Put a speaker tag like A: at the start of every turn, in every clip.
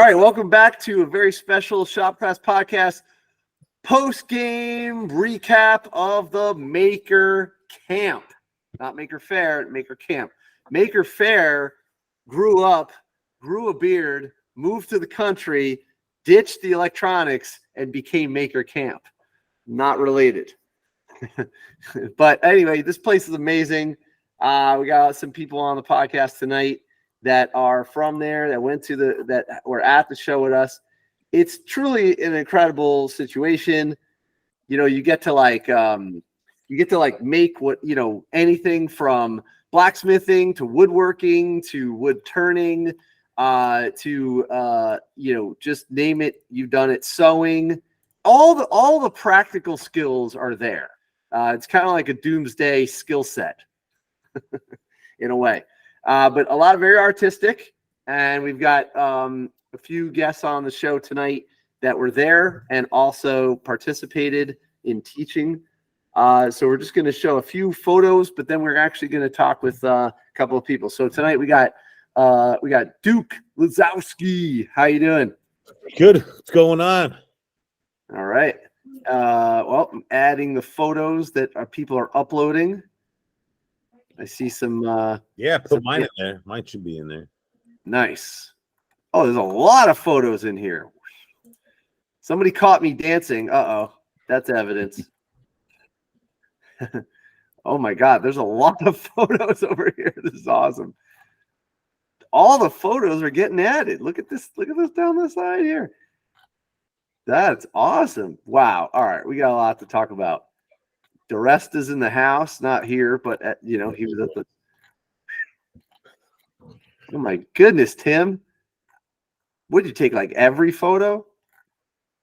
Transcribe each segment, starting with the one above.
A: right, welcome back to a very special Shopcast podcast post-game recap of the Maker Camp. Not Maker Fair, Maker Camp. Maker Fair grew up, grew a beard, moved to the country, ditched the electronics, and became Maker Camp. Not related. But anyway, this place is amazing. We got some people on the podcast tonight that are from there, that were at the show with us. It's truly an incredible situation. You know, you get to make anything from blacksmithing to woodworking to wood turning to just name it. You've done it. Sewing, all the practical skills are there. It's kind of like a doomsday skill set in a way. But a lot of very artistic, and we've got a few guests on the show tonight that were there and also participated in teaching. So we're just going to show a few photos, but then we're actually going to talk with a couple of people. So tonight we got Duke Lazowski. How you doing?
B: Good. What's going on?
A: All right. Well, I'm adding the photos that people are uploading. I see some.
B: Put mine in there. Mine should be in there.
A: Nice. Oh, there's a lot of photos in here. Somebody caught me dancing. Uh-oh. That's evidence. Oh, my God. There's a lot of photos over here. This is awesome. All the photos are getting added. Look at this. Look at this down the side here. That's awesome. Wow. All right. We got a lot to talk about. DeResta's in the house, not here, but he was at the. Oh my goodness, Tim! Would you take like every photo?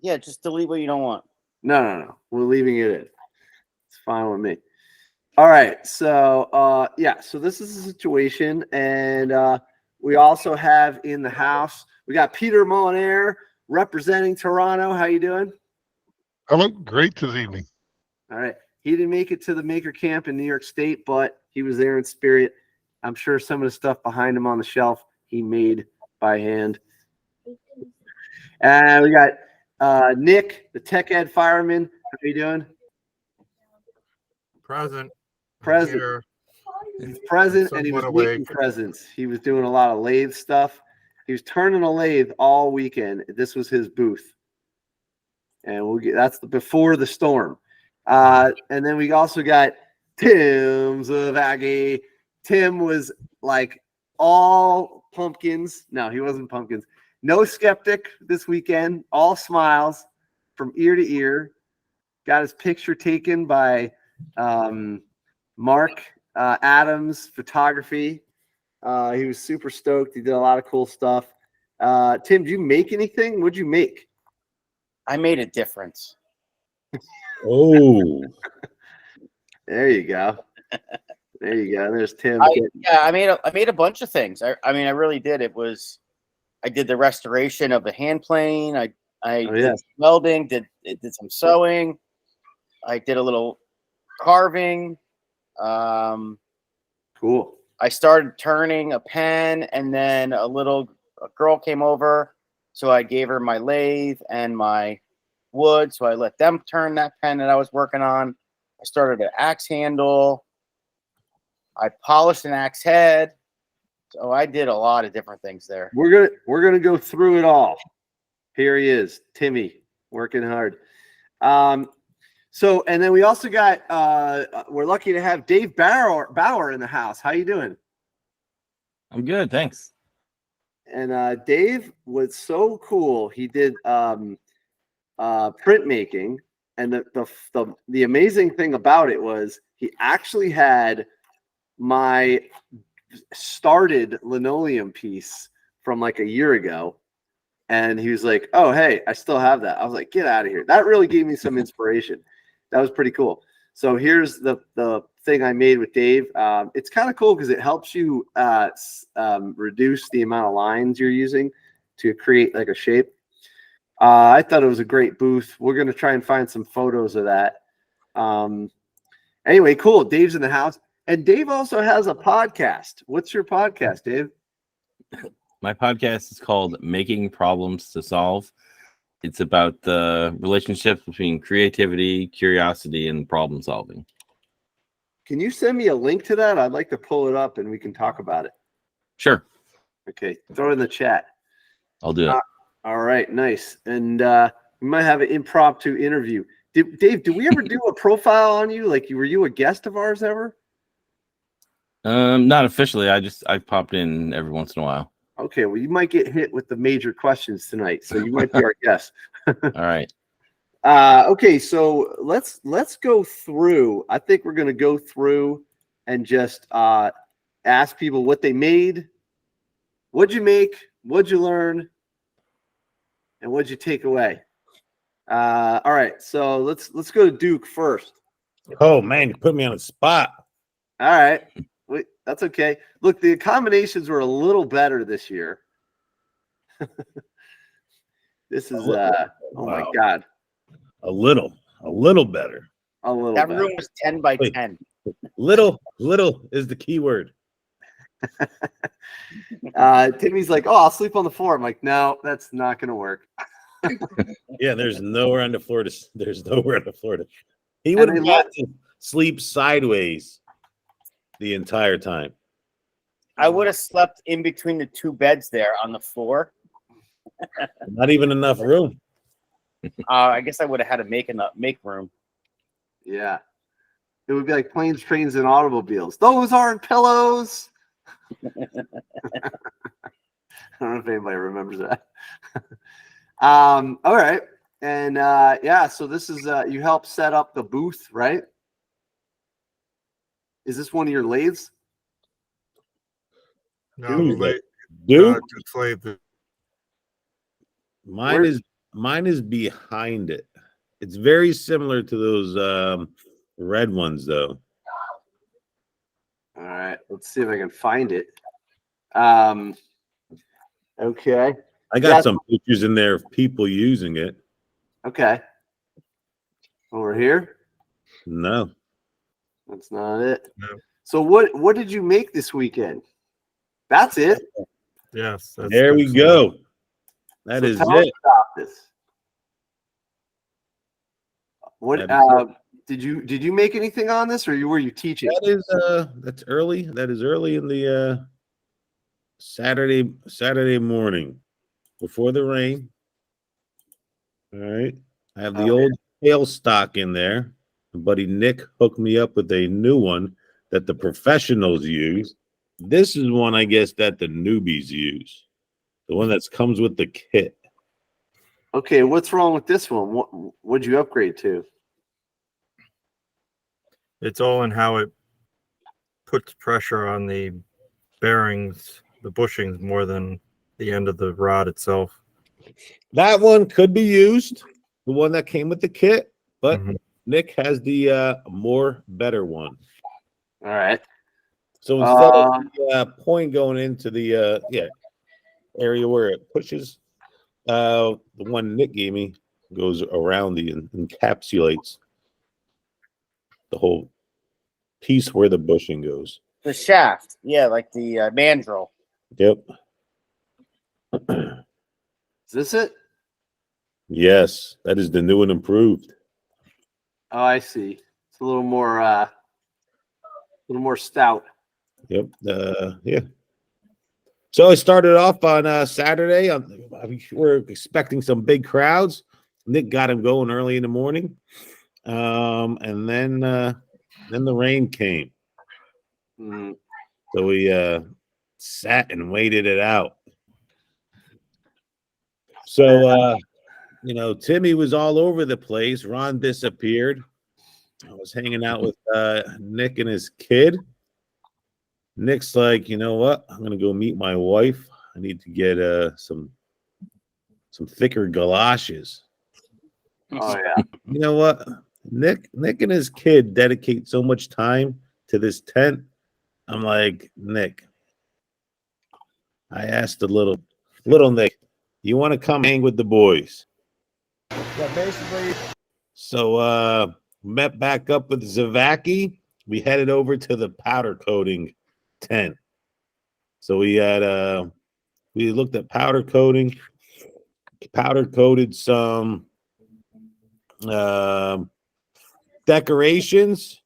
C: Yeah, just delete what you don't want.
A: No. We're leaving it in. It's fine with me. All right, so so this is the situation, and we also have in the house we got Peter Molinaire representing Toronto. How you doing?
D: I look great this evening.
A: All right. He didn't make it to the Maker Camp in New York State, but he was there in spirit. I'm sure some of the stuff behind him on the shelf he made by hand. And we got Nick, the tech ed fireman. How are you doing?
E: Present.
A: He's present, and he was making presents. He was doing a lot of lathe stuff. He was turning a lathe all weekend. This was his booth. And that's before the storm. And then we also got Tim Zavagi. Tim was like all pumpkins. No, he wasn't pumpkins. No skeptic this weekend. All smiles from ear to ear. Got his picture taken by Mark Adams Photography. He was super stoked. He did a lot of cool stuff. Tim, did you make anything? What'd you make?
C: I made a difference.
B: Oh,
A: there you go. There you go. There's Tim.
C: I made a bunch of things. I really did. I did the restoration of the hand plane. I did welding. Did some sewing. I did a little carving.
A: Cool.
C: I started turning a pen, and then a girl came over, so I gave her my lathe and my wood, so I let them turn that pen that I was working on. I started an axe handle. I polished an axe head. So I did a lot of different things there.
A: We're gonna go through it all. Here he is, Timmy, working hard. So and then we also got we're lucky to have Dave Bauer in the house. How you doing?
F: I'm good, thanks.
A: And Dave was so cool. He did printmaking, and the amazing thing about it was he actually had my started linoleum piece from like a year ago, and he was like, "Oh, hey, I still have that." I was like, "Get out of here!" That really gave me some inspiration. That was pretty cool. So here's the thing I made with Dave. It's kind of cool because it helps you reduce the amount of lines you're using to create like a shape. I thought it was a great booth. We're going to try and find some photos of that. Anyway, cool. Dave's in the house. And Dave also has a podcast. What's your podcast, Dave?
F: My podcast is called Making Problems to Solve. It's about the relationship between creativity, curiosity, and problem solving.
A: Can you send me a link to that? I'd like to pull it up and we can talk about it.
F: Sure,
A: Okay, throw it in the chat.
F: I'll do it.
A: All right, nice. And we might have an impromptu interview. Dave, did we ever do a profile on you? Like, were you a guest of ours ever?
F: Not officially. I popped in every once in a while.
A: Okay, well, you might get hit with the major questions tonight, so you might be our guest.
F: All right.
A: Okay, so let's go through. I think we're going to go through and just ask people what they made, what'd you make, what'd you learn, and what'd you take away. All right, so let's go to Duke first.
B: Oh man, you put me on the spot.
A: All right, wait, that's okay. Look, the accommodations were a little better this year. This is oh my God,
B: A little better.
A: a little
C: That
A: better.
C: room was 10 by
B: Wait.
C: 10.
B: Little is the key word.
A: Timmy's like, oh, I'll sleep on the floor. I'm like, no, that's not gonna work.
B: Yeah, there's nowhere on the floor to. There's nowhere on the floor to. He
A: And
B: would
A: they
B: have got to sleep sideways the entire time.
C: I would have slept in between the two beds there on the floor.
B: Not even enough room.
C: I guess I would have had to make room.
A: Yeah. It would be like planes, trains, and automobiles. Those aren't pillows. I don't know if anybody remembers that. All right. And yeah, so this is you helped set up the booth, right? Is this one of your lathes?
D: No,
B: Who's
D: late,
B: that? Dude,
D: just late.
B: mine is behind it. It's very similar to those red ones, though.
A: All right. Let's see if I can find it. Okay.
B: I got
A: Yeah.
B: some pictures in there of people using it.
A: Okay. Over here.
B: No,
A: That's not it.
D: No.
A: So what did you make this weekend? That's it.
D: Yes.
B: there we go. That
A: So
B: is
A: tell us
B: it.
A: about this. What
B: That
A: did you make anything on this, or were you teaching?
B: That's early. That is early in the Saturday morning before the rain. All right. I have the old tail stock in there. My buddy Nick hooked me up with a new one that the professionals use. This is one, I guess, that the newbies use. The one that comes with the kit.
A: Okay, what's wrong with this one? What'd you upgrade to?
E: It's all in how it puts pressure on the bearings, the bushings, more than the end of the rod itself.
B: That one could be used, the one that came with the kit, but
E: Mhm.
B: Nick has the more better one.
A: All right.
B: So instead of the point going into the area where it pushes, the one Nick gave me goes around the encapsulates the whole piece where the bushing goes.
C: The shaft. Yeah, like the mandrel.
B: Yep.
A: Is this it?
B: Yes, that is the new and improved.
A: Oh, I see. It's a little more stout.
B: Yep. Yeah. So I started off on Saturday. We're expecting some big crowds. Nick got him going early in the morning, and then the rain came.
A: Mm,
B: So we sat and waited it out. So Timmy was all over the place. Ron disappeared. I was hanging out with Nick and his kid. Nick's like, you know what? I'm gonna go meet my wife. I need to get some thicker galoshes.
A: oh yeah.
B: You know what? Nick and his kid dedicate so much time to this tent. I'm like, Nick. I asked the little Nick, you want to come hang with the boys?
E: Yeah, basically.
B: So met back up with Zavaki. We headed over to the powder coating tent. So we We looked at powder coating, powder coated some decorations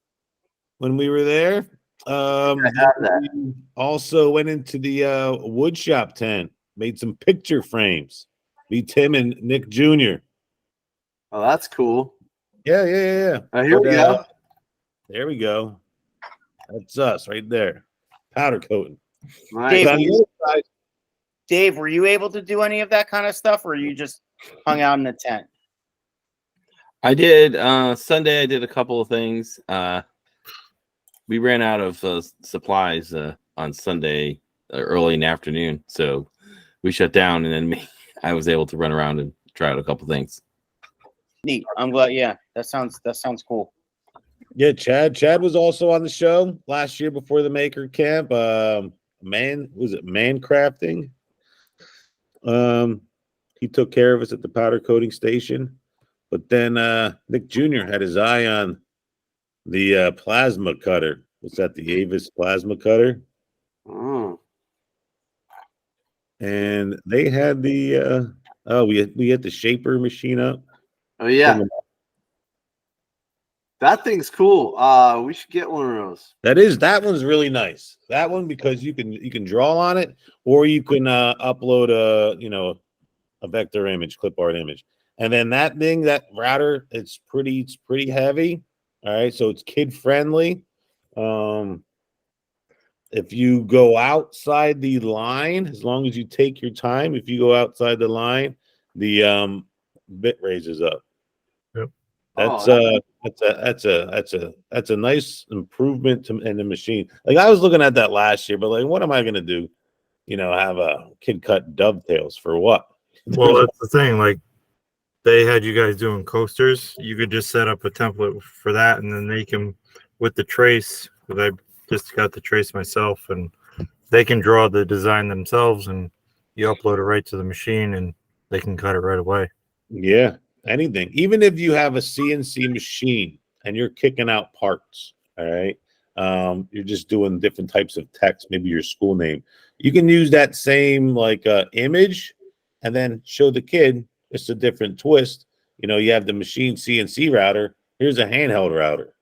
B: when we were there.
A: have that.
B: We also went into the wood shop tent, made some picture frames. Me, Tim, and Nick Jr.
A: Oh, that's cool.
B: Yeah.
A: Here we go.
B: There we go. That's us right there. Powder coating.
A: Nice.
C: Dave,
B: But on the other side,
C: Dave, were you able to do any of that kind of stuff, or you just hung out in the tent?
F: I did Sunday. I did a couple of things. We ran out of supplies on Sunday early in the afternoon, so we shut down, and then I was able to run around and try out a couple things.
C: Neat. I'm glad. Yeah, that sounds cool.
B: yeah, Chad was also on the show last year before the Maker Camp. Man crafting? He took care of us at the powder coating station. But then Nick Jr. had his eye on the plasma cutter. Was that the Avis plasma cutter?
A: Mm.
B: And they had the we had the shaper machine up.
A: Oh yeah, that thing's cool. We should get one of those.
B: That one's really nice. That one because you can draw on it, or you can upload a vector image, clip art image. And then that thing, that router, it's pretty heavy. All right, so it's kid friendly. If you go outside the line, as long as you take your time, if you go outside the line, the bit raises up.
E: Yep.
B: That's a nice improvement in the machine. Like I was looking at that last year, but like, what am I gonna do? Have a kid cut dovetails for what?
E: Well, that's the thing. Like they had you guys doing coasters. You could just set up a template for that, and then they can, with the trace. I just got the trace myself, and they can draw the design themselves, and you upload it right to the machine, and they can cut it right away.
B: Yeah, anything. Even if you have a CNC machine and you're kicking out parts, all right. You're just doing different types of text, maybe your school name. You can use that same image and then show the kid just a different twist. You have the machine CNC router. Here's a handheld router.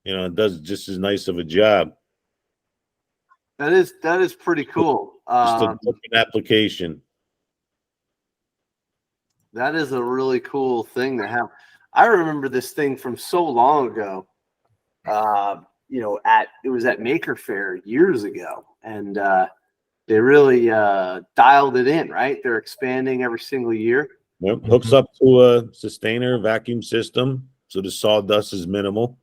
B: It does just as nice of a job.
A: That is pretty cool.
B: Just a different application.
A: That is a really cool thing to have. I remember this thing from so long ago. It was at Maker Faire years ago, and they really dialed it in. Right, they're expanding every single year.
B: Yep. Hooks up to a sustainer vacuum system, so the sawdust is minimal.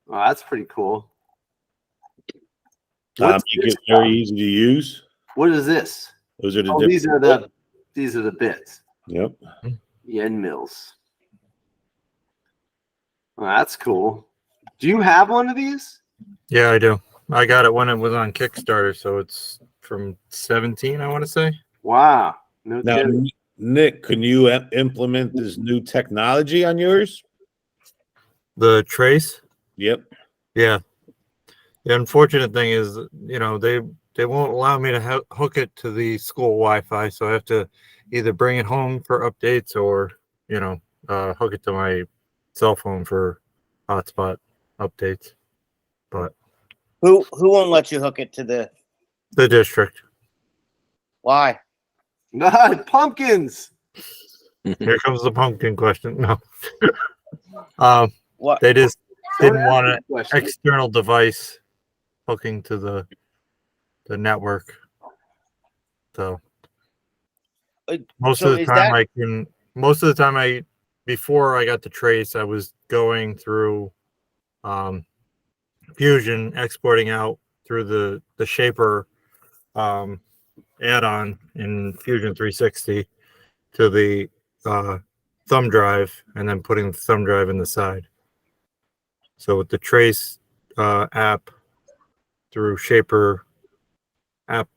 A: Oh, that's pretty cool.
B: Make it very easy to use.
A: What is this?
B: Those are the
A: These are the bits.
B: Yep.
A: The end mills. Oh, that's cool. Do you have one of these?
E: Yeah, I do. I got it when it was on Kickstarter, so it's from 17, I want to say.
A: Wow. No
B: Now,
A: kidding.
B: Nick, can you implement this new technology on yours?
E: The trace.
B: Yep.
E: Yeah. The unfortunate thing is, they won't allow me to hook it to the school Wi-Fi, so I have to either bring it home for updates or, hook it to my cell phone for hotspot updates. But
C: Who won't let you hook it to the?
E: the district.
C: Why?
A: Not pumpkins.
E: Here comes the pumpkin question. No.
C: What?
E: They just didn't want an
A: Question.
E: external device hooking to the network. So most
C: So
E: of the
C: is
E: time before I got the trace, I was going through Fusion, exporting out through the Shaper add-on in Fusion 360 to the thumb drive, and then putting the thumb drive in the side. So with the trace app through Shaper app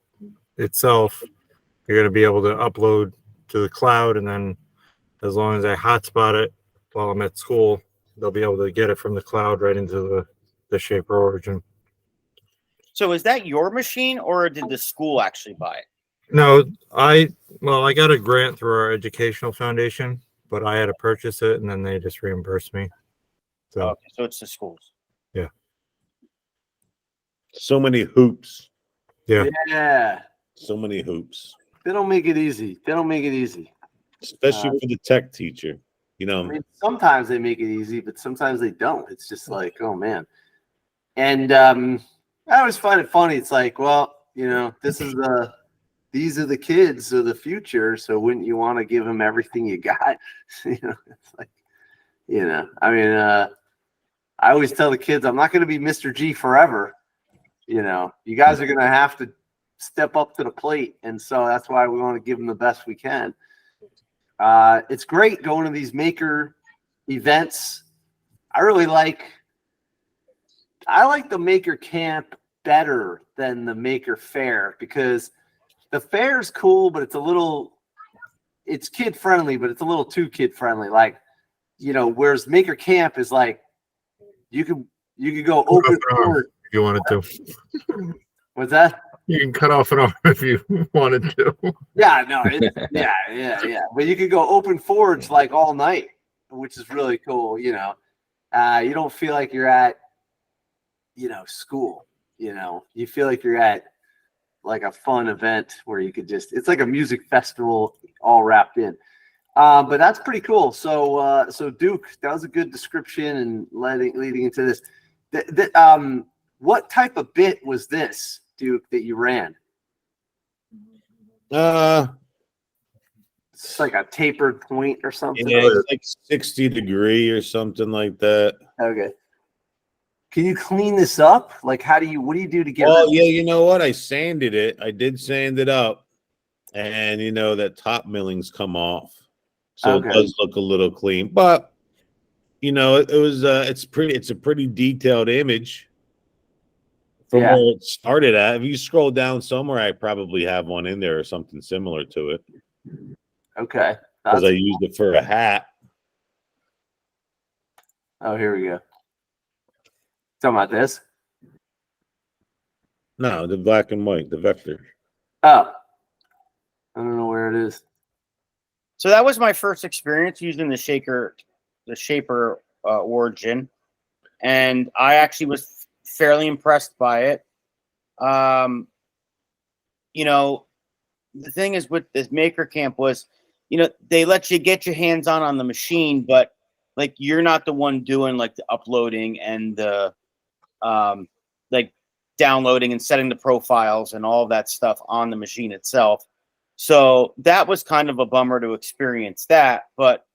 E: itself, you're going to be able to upload to the cloud, and then as long as I hotspot it while I'm at school, they'll be able to get it from the cloud right into the Shaper Origin.
C: So is that your machine, or did the school actually buy it?
E: No, I got a grant through our educational foundation, but I had to purchase it and then they just reimbursed me. So
C: Okay, so it's the schools.
B: So many hoops.
E: Yeah.
A: Yeah.
B: So many hoops.
A: They don't make it easy. They don't make it easy.
B: Especially for the tech teacher. You
A: I
B: know,
A: mean, sometimes they make it easy, but sometimes they don't. It's just like, oh man. And I always find it funny. It's like, well, you know, these are the kids of the future. So wouldn't you want to give them everything you got? You know, it's like, you know, I mean, I always tell the kids, I'm not going to be Mr. G forever. You know, you guys are going to have to step up to the plate. And so that's why we want to give them the best we can. It's great going to these maker events. I like the maker camp better than the maker fair, because the fair is cool, but it's kid friendly, but it's a little too kid friendly. Like, you know, whereas maker camp is like, you could go open forward.
E: If you wanted to,
A: What's that?
E: you can cut off an arm if you wanted to.
A: Yeah, no, yeah. But you could go open forge like all night, which is really cool. You know, you don't feel like you're at, you know, school. You know, you feel like you're at like a fun event where you could it's like a music festival all wrapped in. But that's pretty cool. So Duke, that was a good description and leading into this. What type of bit was this, Duke, that you ran? It's like a tapered point or something.
B: yeah, it's like 60 degree or something like that.
A: Okay. Can you clean this up? Like, what do you do to get
B: Well,
A: rid of
B: yeah, you know what? I sanded it. I did sand it up. And you know that top millings come off. So
A: Okay.
B: it does look a little clean. But you know, it's a pretty detailed image from
A: Yeah.
B: where it started at. If you scroll down somewhere, I probably have one in there or something similar to it.
A: Okay.
B: Because I used it for a hat.
A: Oh, here we go. Talking about this?
B: No, the black and white, the vector.
A: Oh. I don't know where it is.
C: So that was my first experience using the Shaper Origin, and I actually was fairly impressed by it. You know, the thing is with this maker camp was, you know, they let you get your hands on the machine, but like you're not the one doing like the uploading and the like downloading and setting the profiles and all of that stuff on the machine itself. So that was kind of a bummer to experience that, but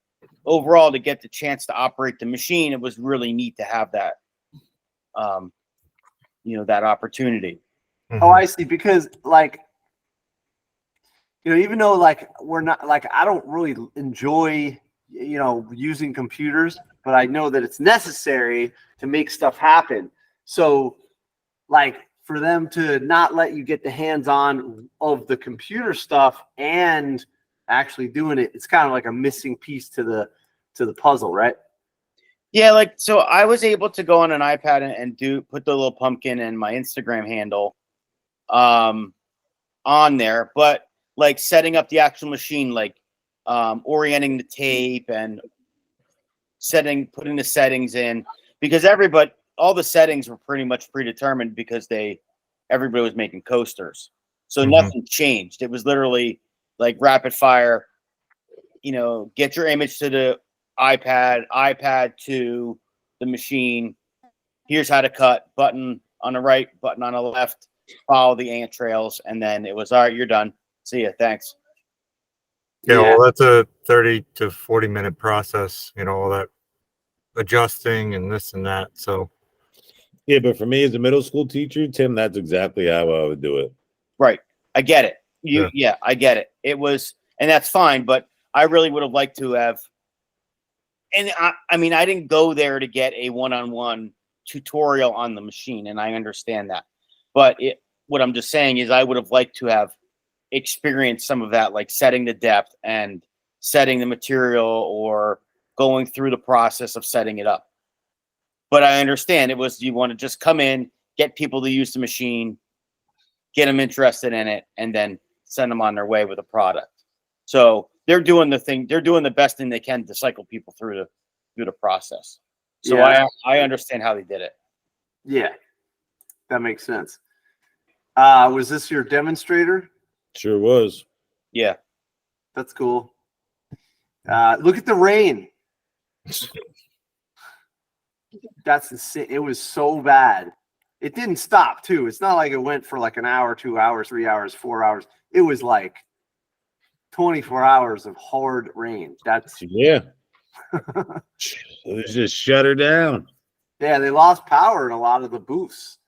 C: overall to get the chance to operate the machine, it was really neat to have that, you know, that opportunity.
A: Oh, I see. Because like, you know, even though like we're not like, I don't really enjoy, you know, using computers, but I know that it's necessary to make stuff happen. So like for them to not let you get the hands-on of the computer stuff and actually doing it, it's kind of like a missing piece to the puzzle, right?
C: Yeah, like so I was able to go on an iPad and put the little pumpkin and my Instagram handle on there, but like setting up the actual machine, like orienting the tape and putting the settings in, because all the settings were pretty much predetermined because everybody was making coasters. So nothing changed. It was literally like rapid fire, you know, get your image to the iPad to the machine. Here's how to cut, button on the right, button on the left, follow the ant trails. And then it was, all right, you're done. See ya. Thanks.
E: Yeah, well, that's a 30 to 40 minute process, you know, all that adjusting and this and that. So,
B: Yeah, but for me as a middle school teacher, Tim, that's exactly how I would do it.
C: Right. I get it. Yeah, I get it. It was, and that's fine, but I really would have liked to have, and I mean, I didn't go there to get a one-on-one tutorial on the machine, and I understand that. But what I'm just saying is I would have liked to have experienced some of that, like setting the depth and setting the material or going through the process of setting it up. But I understand you want to just come in, get people to use the machine, get them interested in it, and then send them on their way with a product. So they're doing the best thing they can to cycle people through the process. So
A: Yeah.
C: I understand how they did it.
A: Yeah, that makes sense. Was this your demonstrator?
B: Sure was.
C: Yeah.
A: That's cool. Look at the rain. That's insane. It was so bad. It didn't stop too. It's not like it went for like an hour, 2 hours, 3 hours, 4 hours. It was like 24 hours of hard rain. That's
B: Yeah. It just shut her down.
A: yeah, they lost power in a lot of the booths.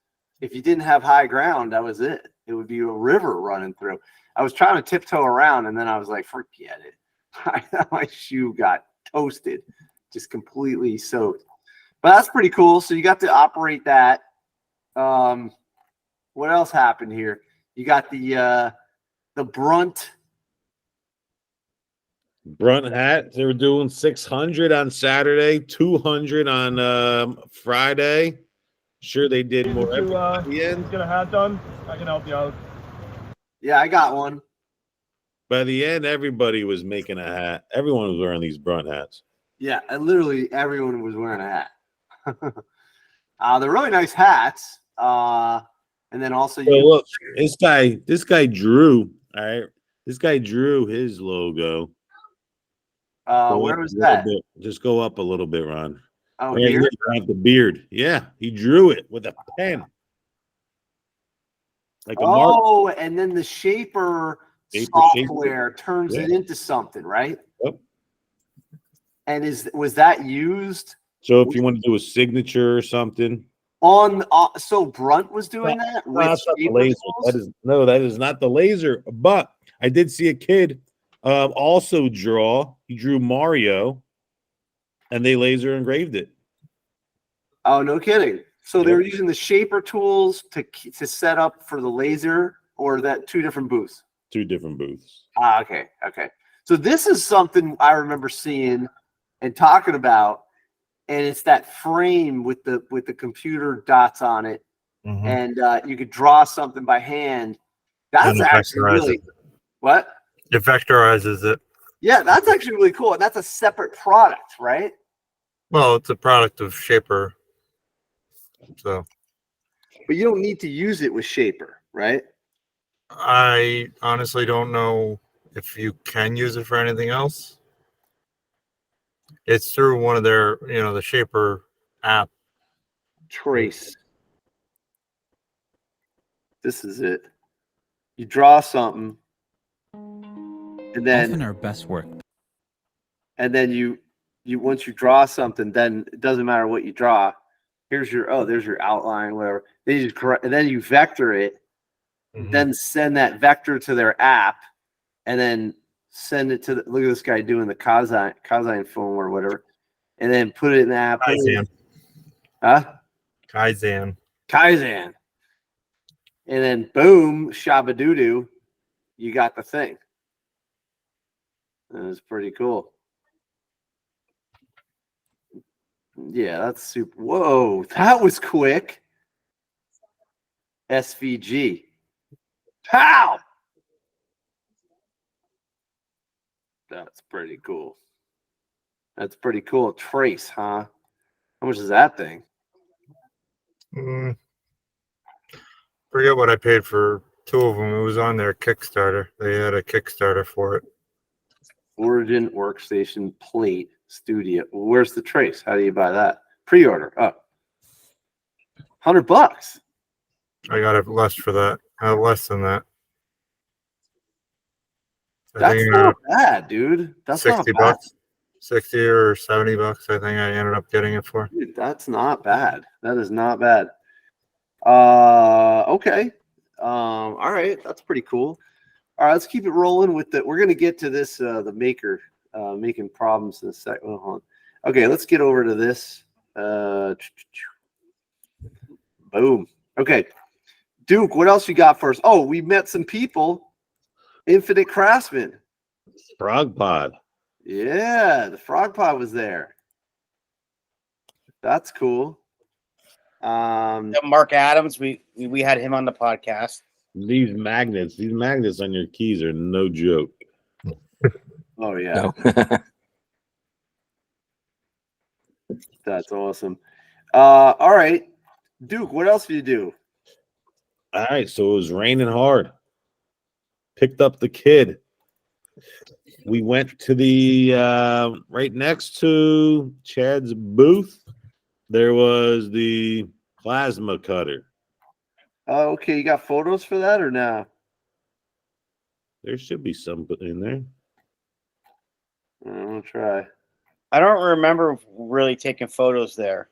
A: If you didn't have high ground, that was it. It would be a river running through. I was trying to tiptoe around, and then I was like, forget it. My shoe got toasted, just completely soaked. But that's pretty cool. So you got to operate that. What else happened here? You got the Brunt.
B: Brunt hat. They were doing 600 on Saturday, 200 on Friday. Sure, they did more. At the end,
G: Get a hat done. I can help you out.
A: Yeah, I got one.
B: by the end, everybody was making a hat. Everyone was wearing these Brunt hats.
A: Yeah, and literally everyone was wearing a hat. They're really nice hats. And then also,
B: So look, this guy drew. All right, this guy drew his logo.
A: where was that?
B: Just go up a little bit, Ron.
A: Oh,
B: Right
A: here.
B: here, got the beard. Yeah, he drew it with a pen, like a mark.
A: Oh, and then the Shaper
B: Shaper.
A: software turns it into something, right?
B: Yep.
A: And was that used
B: So if you want to do a signature or something,
A: on? So Brunt was doing that with
B: that's not the
A: Shaper
B: laser.
A: tools?
B: That is not the laser. But I did see a kid also draw. He drew Mario, and they laser engraved it.
A: Oh, no kidding. So they
B: Yep.
A: were using the Shaper tools to set up for the laser, or that two different booths?
B: Two different booths.
A: Okay. So this is something I remember seeing and talking about, and it's that frame with the computer dots on it,
E: Mhm.
A: and you could draw something by hand. That's
E: And it
A: actually
E: vectorizes
A: really what?
E: It vectorizes it.
A: Yeah, that's actually really cool. And that's a separate product, right?
E: Well, it's a product of Shaper. So
A: But you don't need to use it with Shaper, right?
E: I honestly don't know if you can use it for anything else. It's through one of their, the Shaper app.
A: Trace. This is it. You draw something, and then
H: Often our best work.
A: you once you draw something, then it doesn't matter what you draw. There's your outline, whatever. Then you just correct, and then you vector it,
E: Mhm.
A: then send that vector to their app, and then send it to look at this guy doing the Kaizen foam or whatever, and then put it in the app.
E: Kaizen.
A: Huh?
E: Kaizen.
A: Kaizen. And then boom, shabba-doo-doo, you got the thing. That was pretty cool. Yeah, that's super. Whoa, that was quick. SVG. Pow! That's pretty cool. That's pretty cool. Trace, huh? How much is that thing?
E: Forget what I paid for two of them. It was on their Kickstarter. They had a Kickstarter for it.
A: Origin Workstation Plate Studio. Where's the trace? How do you buy that? Pre-order. Oh. $100.
E: I got it less for that. Less than that. I
A: That's
E: think,
A: not bad, dude. That's
E: 60
A: not bad.
E: bucks. 60 or 70 bucks, I think I ended up getting it for.
A: Dude, that's not bad. That is not bad. Okay. All right. That's pretty cool. All right, let's keep it rolling with we're gonna get to this the maker making problems in a second. Oh, hold on. Okay, let's get over to this. Boom. Okay. Duke, what else you got for us? Oh, we met some people. Infinite Craftsman.
B: Frog Pod.
A: Yeah, the Frog Pod was there. That's cool.
C: Mark Adams, we had him on the podcast.
B: These magnets on your keys are no joke.
A: Oh yeah,
F: No.
A: that's awesome. All right, Duke. What else do you do?
B: All right, so it was raining hard. Picked up the kid. We went to the right next to Chad's booth. There was the plasma cutter.
A: Oh, okay. You got photos for that or no?
B: There should be some in there.
A: I'm gonna try.
C: I don't remember really taking photos there.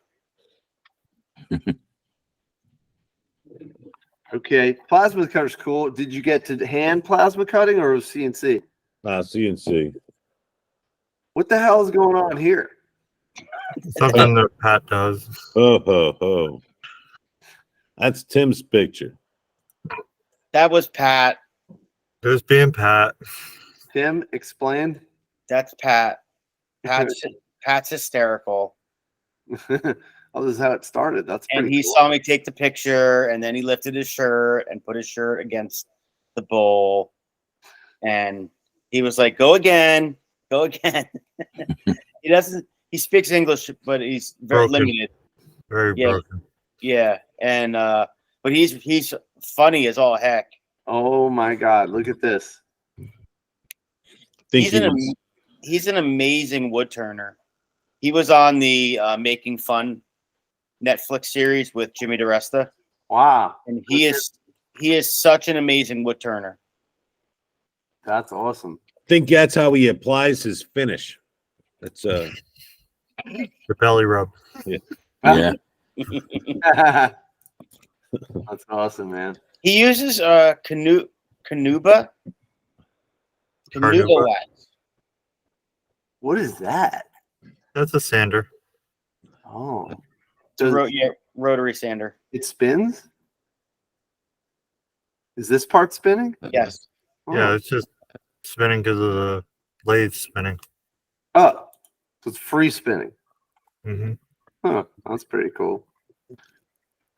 A: Okay, plasma cutter's cool. Did you get to hand plasma cutting or was CNC?
B: CNC.
A: What the hell is going on here?
E: Something that Pat does.
B: Oh, ho, ho. That's Tim's picture.
C: That was Pat.
E: Just being Pat.
A: Tim, explain.
C: That's Pat. Pat's hysterical.
A: Oh, this is how it started. That's
C: And
A: pretty
C: he
A: cool.
C: saw me take the picture, and then he lifted his shirt and put his shirt against the bowl. And he was like, go again. Go again. He speaks English, but he's very
E: Broken.
C: limited.
E: Very
C: Yeah.
E: broken.
C: Yeah. And, but he's funny as all heck.
A: Oh my God! Look at this.
B: Think
C: He's
B: he
C: an,
B: was-
C: he's an amazing wood turner. He was on the Making Fun Netflix series with Jimmy DeResta.
A: Wow,
C: And he is such an amazing wood turner.
A: that's awesome.
B: think that's how he applies his finish. That's
E: The belly rub.
F: Yeah.
A: That's awesome, man.
C: He uses Canuba
E: Carnauba.
C: wax.
A: What is that?
E: That's a sander.
A: Oh,
C: It's a
A: does
C: rotary sander.
A: it spins? Is this part spinning?
C: Yes.
A: Oh.
E: Yeah, it's just spinning because of the lathe spinning.
A: Oh, so it's free spinning.
E: Hmm.
A: Huh, that's pretty cool.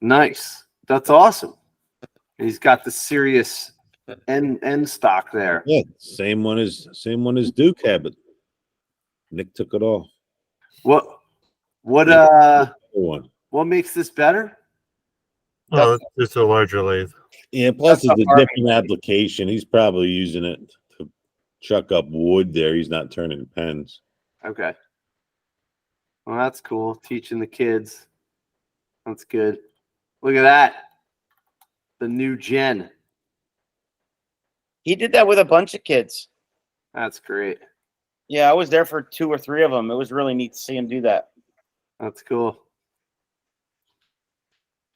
A: Nice. That's awesome. He's got the serious end stock there.
B: yeah, same one as Duke had, but Nick took it off.
A: What
B: Other one.
A: what makes this better?
E: Oh, it's just a larger lathe.
B: Yeah, plus
C: That's
B: it's
C: a
B: a different application. He's probably using it to chuck up wood there. He's not turning pens.
A: Okay. Well, that's cool. Teaching the kids. That's good. Look at that. The new gen.
C: He did that with a bunch of kids.
A: That's great.
C: Yeah, I was there for 2 or 3 of them. It was really neat to see him do that.
A: That's cool.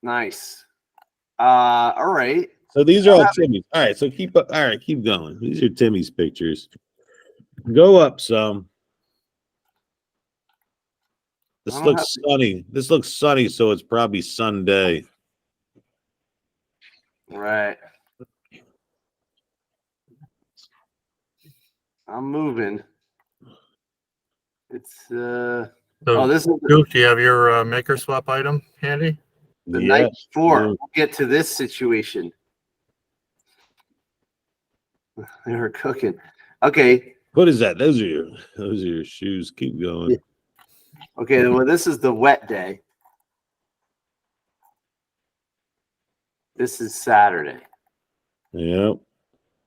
A: Nice. All right.
B: So these are all Timmy's. All right, so keep up. All right, keep going. These are Timmy's pictures. Go up some. This
A: I don't
B: looks sunny. This looks sunny, so it's probably Sunday.
A: Right. I'm moving. It's
E: So,
A: this is
E: Duke, do you have your maker swap item handy?
A: the
B: Yeah.
A: night before.
B: yeah.
A: We'll get to this situation. They were cooking. Okay.
B: What is that? Those are your shoes. Keep going.
A: Okay. Well, this is the wet day. This is Saturday.
B: Yep.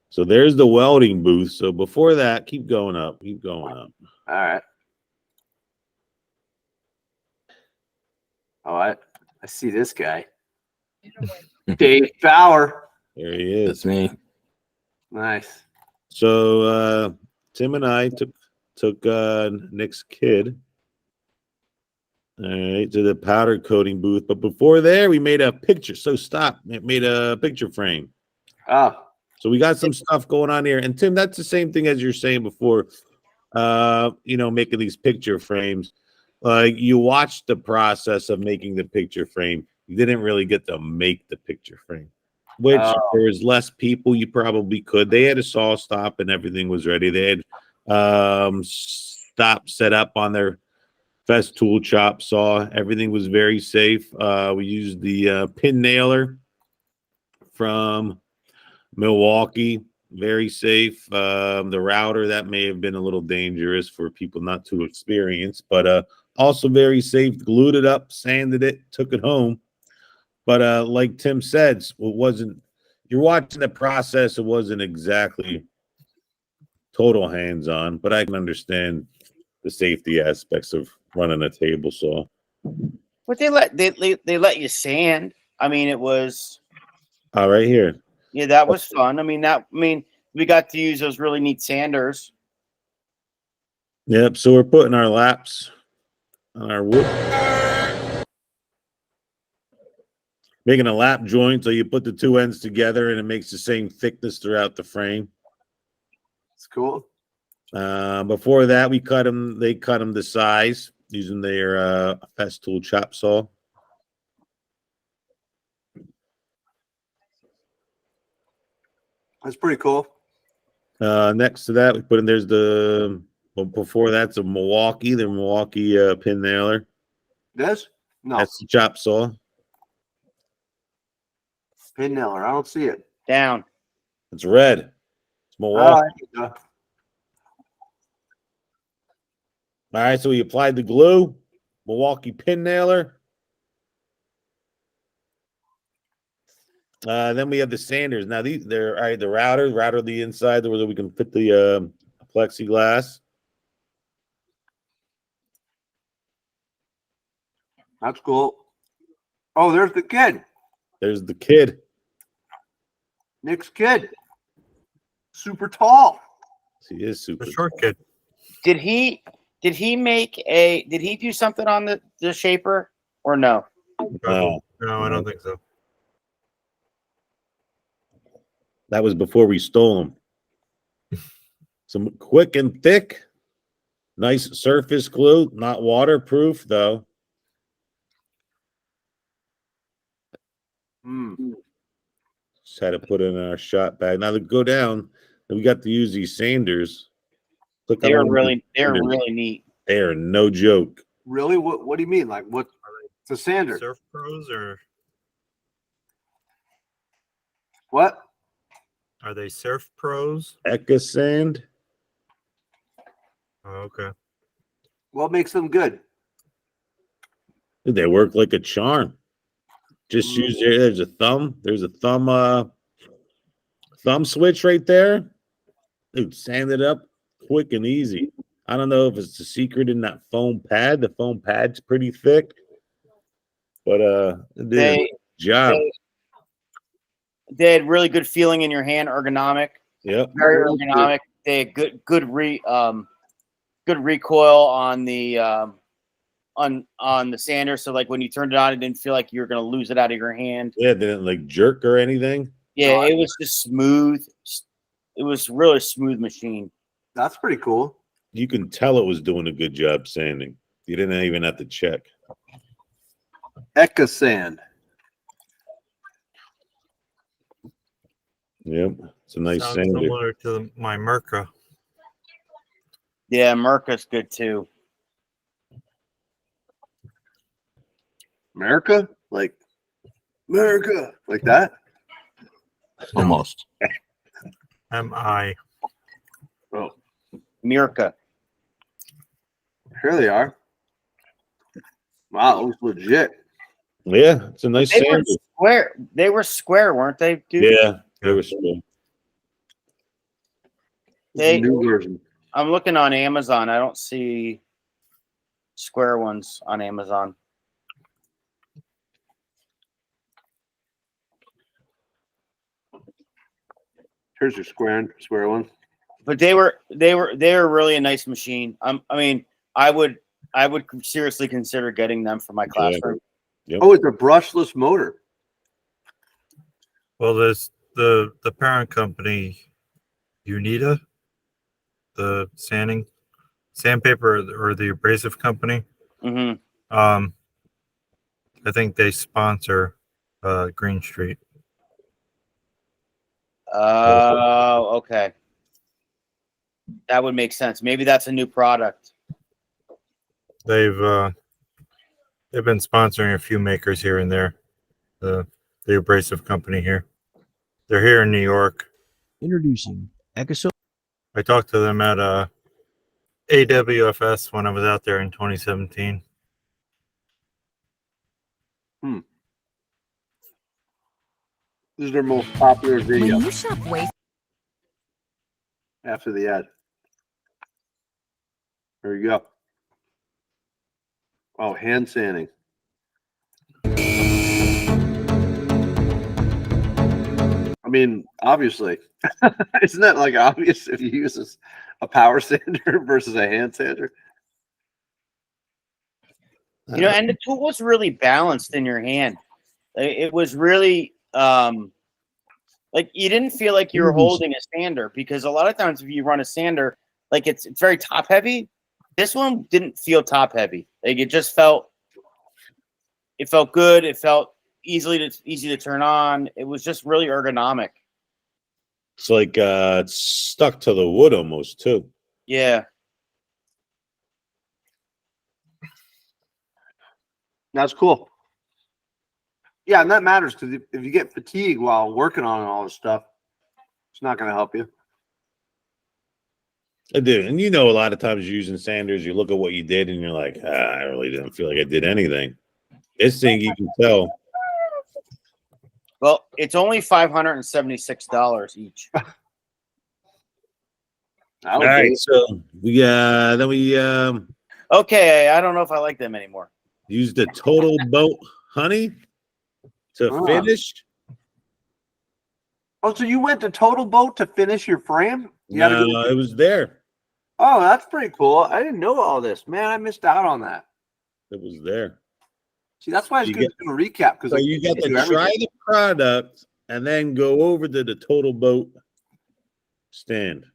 B: So there's the welding booth. So before that, keep going up. Keep going up.
A: All right. Oh, I see this guy. Dave Bauer.
B: There he
F: That's
B: is.
F: me.
A: Nice.
B: So Tim and I took Nick's kid. All right, to the powder coating booth. But before there, we made a picture. So stop. Made a picture frame.
A: Oh,
B: So we got some stuff going on here. And Tim, that's the same thing as you're saying before. Making these picture frames. Like you watched the process of making the picture frame. You didn't really get to make the picture frame. Which
A: Oh.
B: there was less people, you probably could. They had a saw stop and everything was ready. They had stop set up on their Fest tool chop saw. Everything was very safe. We used the pin nailer from Milwaukee, very safe. The router, that may have been a little dangerous for people not too experienced, but also very safe. Glued it up, sanded it, took it home. But like Tim said, it wasn't, you're watching the process, it wasn't exactly total hands-on, but I can understand the safety aspects of running a table saw.
C: But they let you sand. I mean, it was
B: Right here.
C: yeah, that was fun. We got to use those really neat sanders.
B: Yep. So we're putting our laps on our wood, making a lap joint. So you put the two ends together and it makes the same thickness throughout the frame.
A: It's cool.
B: Before that, we cut them. They cut them to size using their Festool chop saw.
A: That's pretty cool.
B: Next to that, we put in. There's the. Well, before that's a Milwaukee. The Milwaukee pin nailer.
A: This? No.
B: That's the chop saw.
A: Pin nailer. I don't see it.
C: Down.
B: It's red. It's Milwaukee. All right, so we applied the glue, Milwaukee pin nailer. Then we have the sanders. Now they're all right. The router the inside where we can fit the plexiglass.
A: That's cool. Oh, there's the kid.
B: There's the kid.
A: Nick's kid. Super tall.
B: He is super.
E: The short kid.
C: Did he do something on the shaper or no?
B: No,
E: No, I don't think so.
B: that was before we stole him. Some quick and thick, nice surface glue, not waterproof though. Just had to put it in our shot bag. Now to go down, we got to use these sanders. Look,
C: They're really neat.
B: They are no joke.
A: Really? What do you mean? Like what? It's a sander.
E: Surf Pros, or
A: What?
E: are they Surf Pros?
B: Eka sand.
E: Oh, okay.
A: What makes them good?
B: They work like a charm. Just use there's a thumb switch right there. Dude, sand it up quick and easy. I don't know if it's the secret in that foam pad. The foam pad's pretty thick, but it did a job.
C: They had really good feeling in your hand, ergonomic.
B: Yep.
C: Very ergonomic. They had good recoil on the on the sander. So like when you turned it on, it didn't feel like you were gonna lose it out of your hand.
B: Yeah, it didn't like jerk or anything.
C: Yeah, it was just smooth. It was really smooth machine.
A: That's pretty cool.
B: You can tell it was doing a good job sanding. You didn't even have to check.
A: Eka sand.
B: Yep, it's a nice
E: Sounds
B: sander.
E: similar to my Merca.
C: Yeah, Merca's good too.
A: America? Like America. Like that?
F: Almost.
E: MI.
A: Oh,
C: Mirka.
A: here they are. Wow, it looks legit.
B: Yeah, it's a nice
C: They were
B: sander.
C: square. They were square, weren't they, dude?
B: Yeah, they were small.
A: It's a new version.
C: I'm looking on Amazon. I don't see square ones on Amazon.
A: Here's your square one.
C: But they were really a nice machine. I would seriously consider getting them for my classroom.
B: Yep.
A: Oh, it's a brushless motor.
E: Well, there's the parent company, Unita, the sandpaper or the abrasive company.
C: Mm-hmm.
E: I think they sponsor Green Street.
C: Oh, okay. That would make sense. Maybe that's a new product.
E: They've been sponsoring a few makers here and there. The abrasive company here. They're here in New York.
H: Introducing Echo.
E: I talked to them at AWFS when I was out there in 2017.
A: This is their most popular video
I: When you shop Wayfair,
A: after the ad. There you go. Oh, hand sanding. I mean, obviously, isn't that like obvious if you use a power sander versus a hand sander?
C: You know, and the tool was really balanced in your hand. It was really like you didn't feel like you were holding a sander, because a lot of times if you run a sander, like it's very top heavy. This one didn't feel top heavy. Like it just felt good. It felt easy to turn on. It was just really ergonomic.
B: It's like it's stuck to the wood almost too.
C: Yeah.
A: That's cool. Yeah, and that matters, because if you get fatigued while working on all this stuff, it's not going to help you.
B: I do. And you know, a lot of times you're using sanders, you look at what you did and you're like, I really didn't feel like I did anything. This thing, you can tell.
C: Well, it's only $576 each.
A: I
B: All
A: would
B: right,
A: do it.
B: so we
C: Okay, I don't know if I like them anymore.
B: used the Total Boat Honey to
A: Ah.
B: finish.
A: Oh, so you went to Total Boat to finish your frame? You had to
B: No,
A: go-
B: it was there.
A: Oh, that's pretty cool. I didn't know all this. Man, I missed out on that.
B: It was there.
A: See, that's why it's
B: You
A: good to do a recap, because
B: So you got to try the product and then go over to the Total Boat stand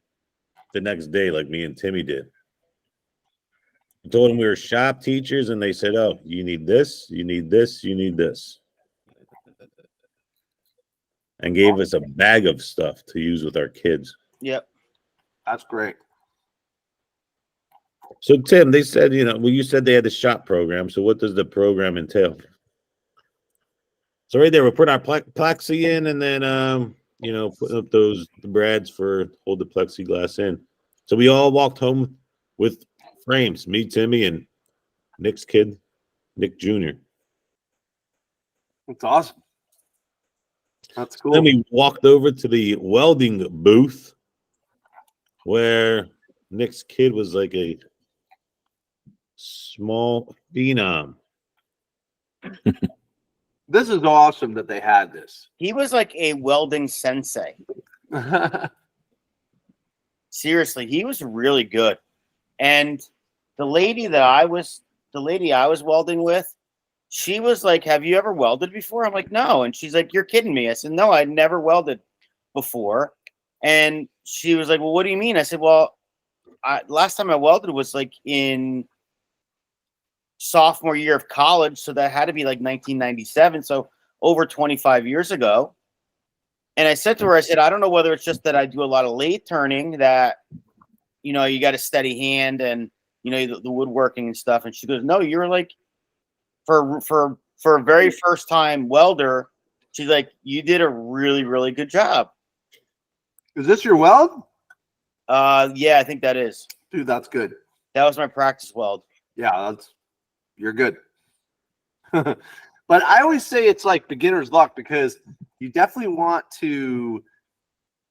B: the next day, like me and Timmy did. I told them we were shop teachers, and they said, "Oh, you need this, you need this, you need this," and gave us a bag of stuff to use with our kids.
C: Yep.
A: That's great.
B: So, Tim, they said, well, you said they had the shop program. So, what does the program entail? So, right there, we're putting our plexi in, and then, putting up the brads for hold the plexiglass in. So, we all walked home with frames. Me, Timmy, and Nick's kid, Nick Jr.
A: That's awesome. That's cool.
B: Then we walked over to the welding booth, where Nick's kid was like a small phenom.
A: This is awesome that they had this.
C: He was like a welding sensei. Seriously, he was really good. And the lady I was welding with, she was like, "Have you ever welded before?" I'm like, "No." And she's like, "You're kidding me." I said, "No, I'd never welded before." And she was like, "Well, what do you mean?" I said, "Well, last time I welded was like in sophomore year of college, so that had to be like 1997, so over 25 years ago." And I said to her, I said, "I don't know whether it's just that I do a lot of lathe turning, that you got a steady hand, and the woodworking and stuff." And she goes, "No, you're like for a very first time welder." She's like, "You did a really, really good job."
A: Is this your weld?
C: Yeah, I think that is.
A: Dude, that's good.
C: That was my practice weld.
A: Yeah, you're good. But I always say it's like beginner's luck, because you definitely want to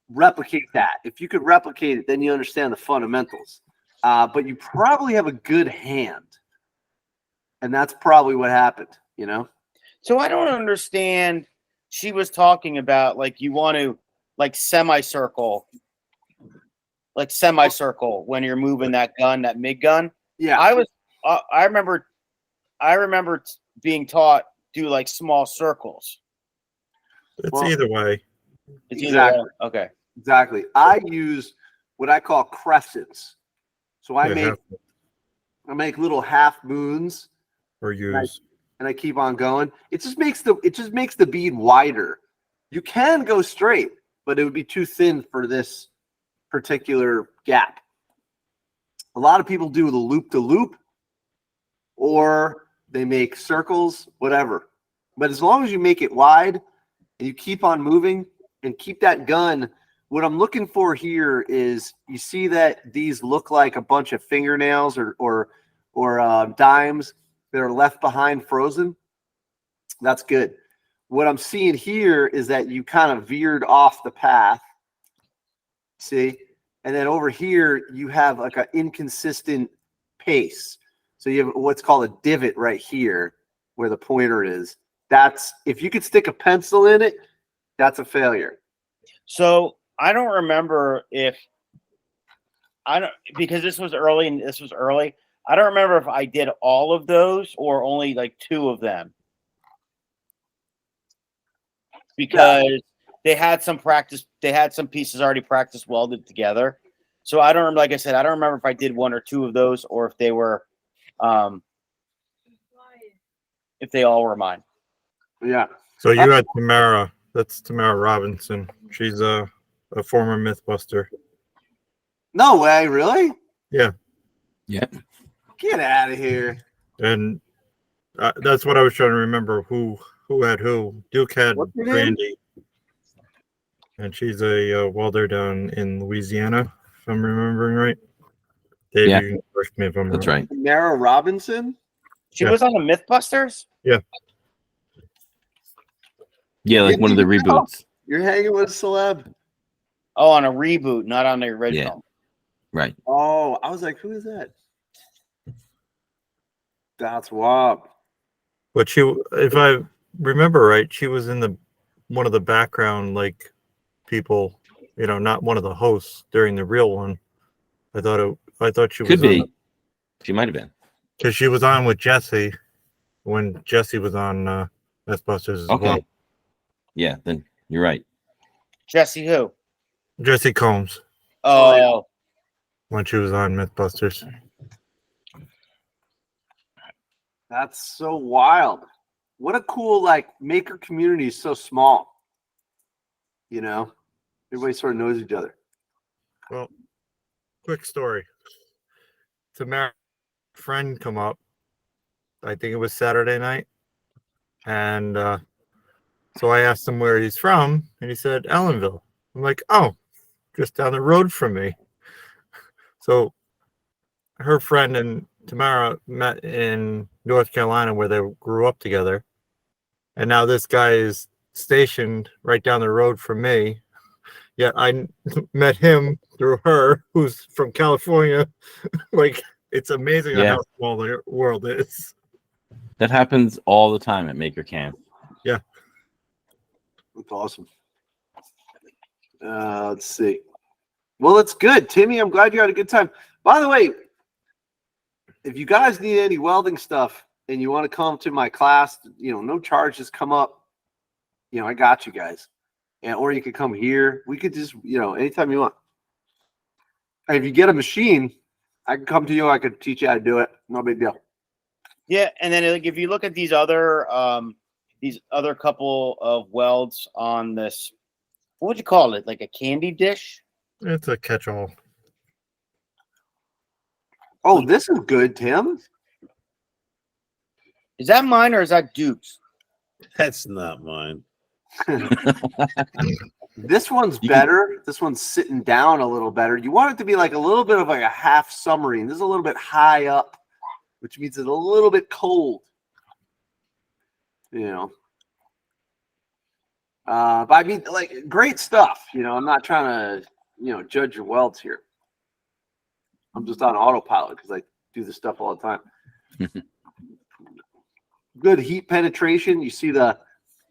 A: replicate that. If you could replicate it, then you understand the fundamentals. But you probably have a good hand. And that's probably what happened,
C: So I don't understand. She was talking about like you want to like semicircle when you're moving that gun, that MIG gun.
A: Yeah.
C: I remember being taught do like small circles.
E: It's
A: Well,
E: either way.
C: It's
A: Exactly.
C: either way. Okay.
A: Exactly. I use what I call crescents. So I
E: Yeah,
A: make little half moons,
E: or use.
A: and I keep on going. It just makes the bead wider. You can go straight, but it would be too thin for this particular gap. A lot of people do the loop to loop, or they make circles, whatever. But as long as you make it wide and you keep on moving, and keep that gun. What I'm looking for here is you see that these look like a bunch of fingernails or dimes that are left behind frozen. That's good. What I'm seeing here is that you kind of veered off the path. See? And then over here, you have like an inconsistent pace. So you have what's called a divot right here where the pointer is. That's, if you could stick a pencil in it, that's a failure.
C: So I don't remember if because this was early and this was early. I don't remember if I did all of those or only like 2 of them. Because they had some practice, they had some pieces already practice welded together. So I don't, like I said, I don't remember if I did 1 or 2 of those or if they were, if they all were mine.
A: Yeah.
E: So you had Tamara. That's Tamara Robinson. She's a former Mythbuster.
A: No way, really?
E: Yeah.
F: Yeah.
A: Get out of here.
E: And that's what I was trying to remember. Who had who? Duke had
A: What's her name?
E: Brandy, and she's a welder down in Louisiana, if I'm remembering right. Dave,
F: Yeah.
E: you can correct me if I'm
F: That's
E: wrong.
F: right.
A: Mara Robinson?
C: She
E: Yeah.
C: was on the Mythbusters?
F: Yeah, like one of the reboots.
A: You're hanging with a celeb.
C: Oh, on a reboot, not on the original.
F: Right.
A: Oh, I was like, who is that? That's Wob.
E: But she, if I remember right, she was in one of the background like people, not one of the hosts during the real one. I thought she
F: Could
E: was
F: be. She might have been.
E: because she was on with Jesse when Jesse was on Mythbusters as
F: Okay.
E: well.
F: Yeah, then you're right.
C: Jesse who?
E: Jesse Combs
C: Oh,
E: when she was on Mythbusters.
A: That's so wild. What a cool, like, maker community is so small. Everybody sort of knows each other.
E: Well, quick story. Tamara, friend come up. I think it was Saturday night. And so I asked him where he's from, and he said Ellenville. I'm like, oh, just down the road from me. So her friend and Tamara met in North Carolina where they grew up together. And now this guy is stationed right down the road from me. Yet I met him through her, who's from California. Like, it's amazing
F: Yeah.
E: how small the world is.
F: That happens all the time at Maker Camp.
A: That's awesome. Let's see. Well, it's good. Timmy, I'm glad you had a good time. By the way, if you guys need any welding stuff and you want to come to my class, no charges come up. I got you guys. Or you could come here. We could just, anytime you want. And if you get a machine, I can come to you. I could teach you how to do it. No big deal.
C: yeah. And then like, if you look at these other couple of welds on this, what would you call it? Like a candy dish?
E: It's a catch-all.
A: Oh, this is good, Tim.
C: Is that mine or is that Duke's?
B: That's not mine.
A: This one's
F: You can-
A: better. This one's sitting down a little better. You want it to be like a little bit of like a half submarine. This is a little bit high up, which means it's a little bit cold. But I mean, like, great stuff. I'm not trying to, judge your welds here. I'm just on autopilot because I do this stuff all the time. Good heat penetration. You see the,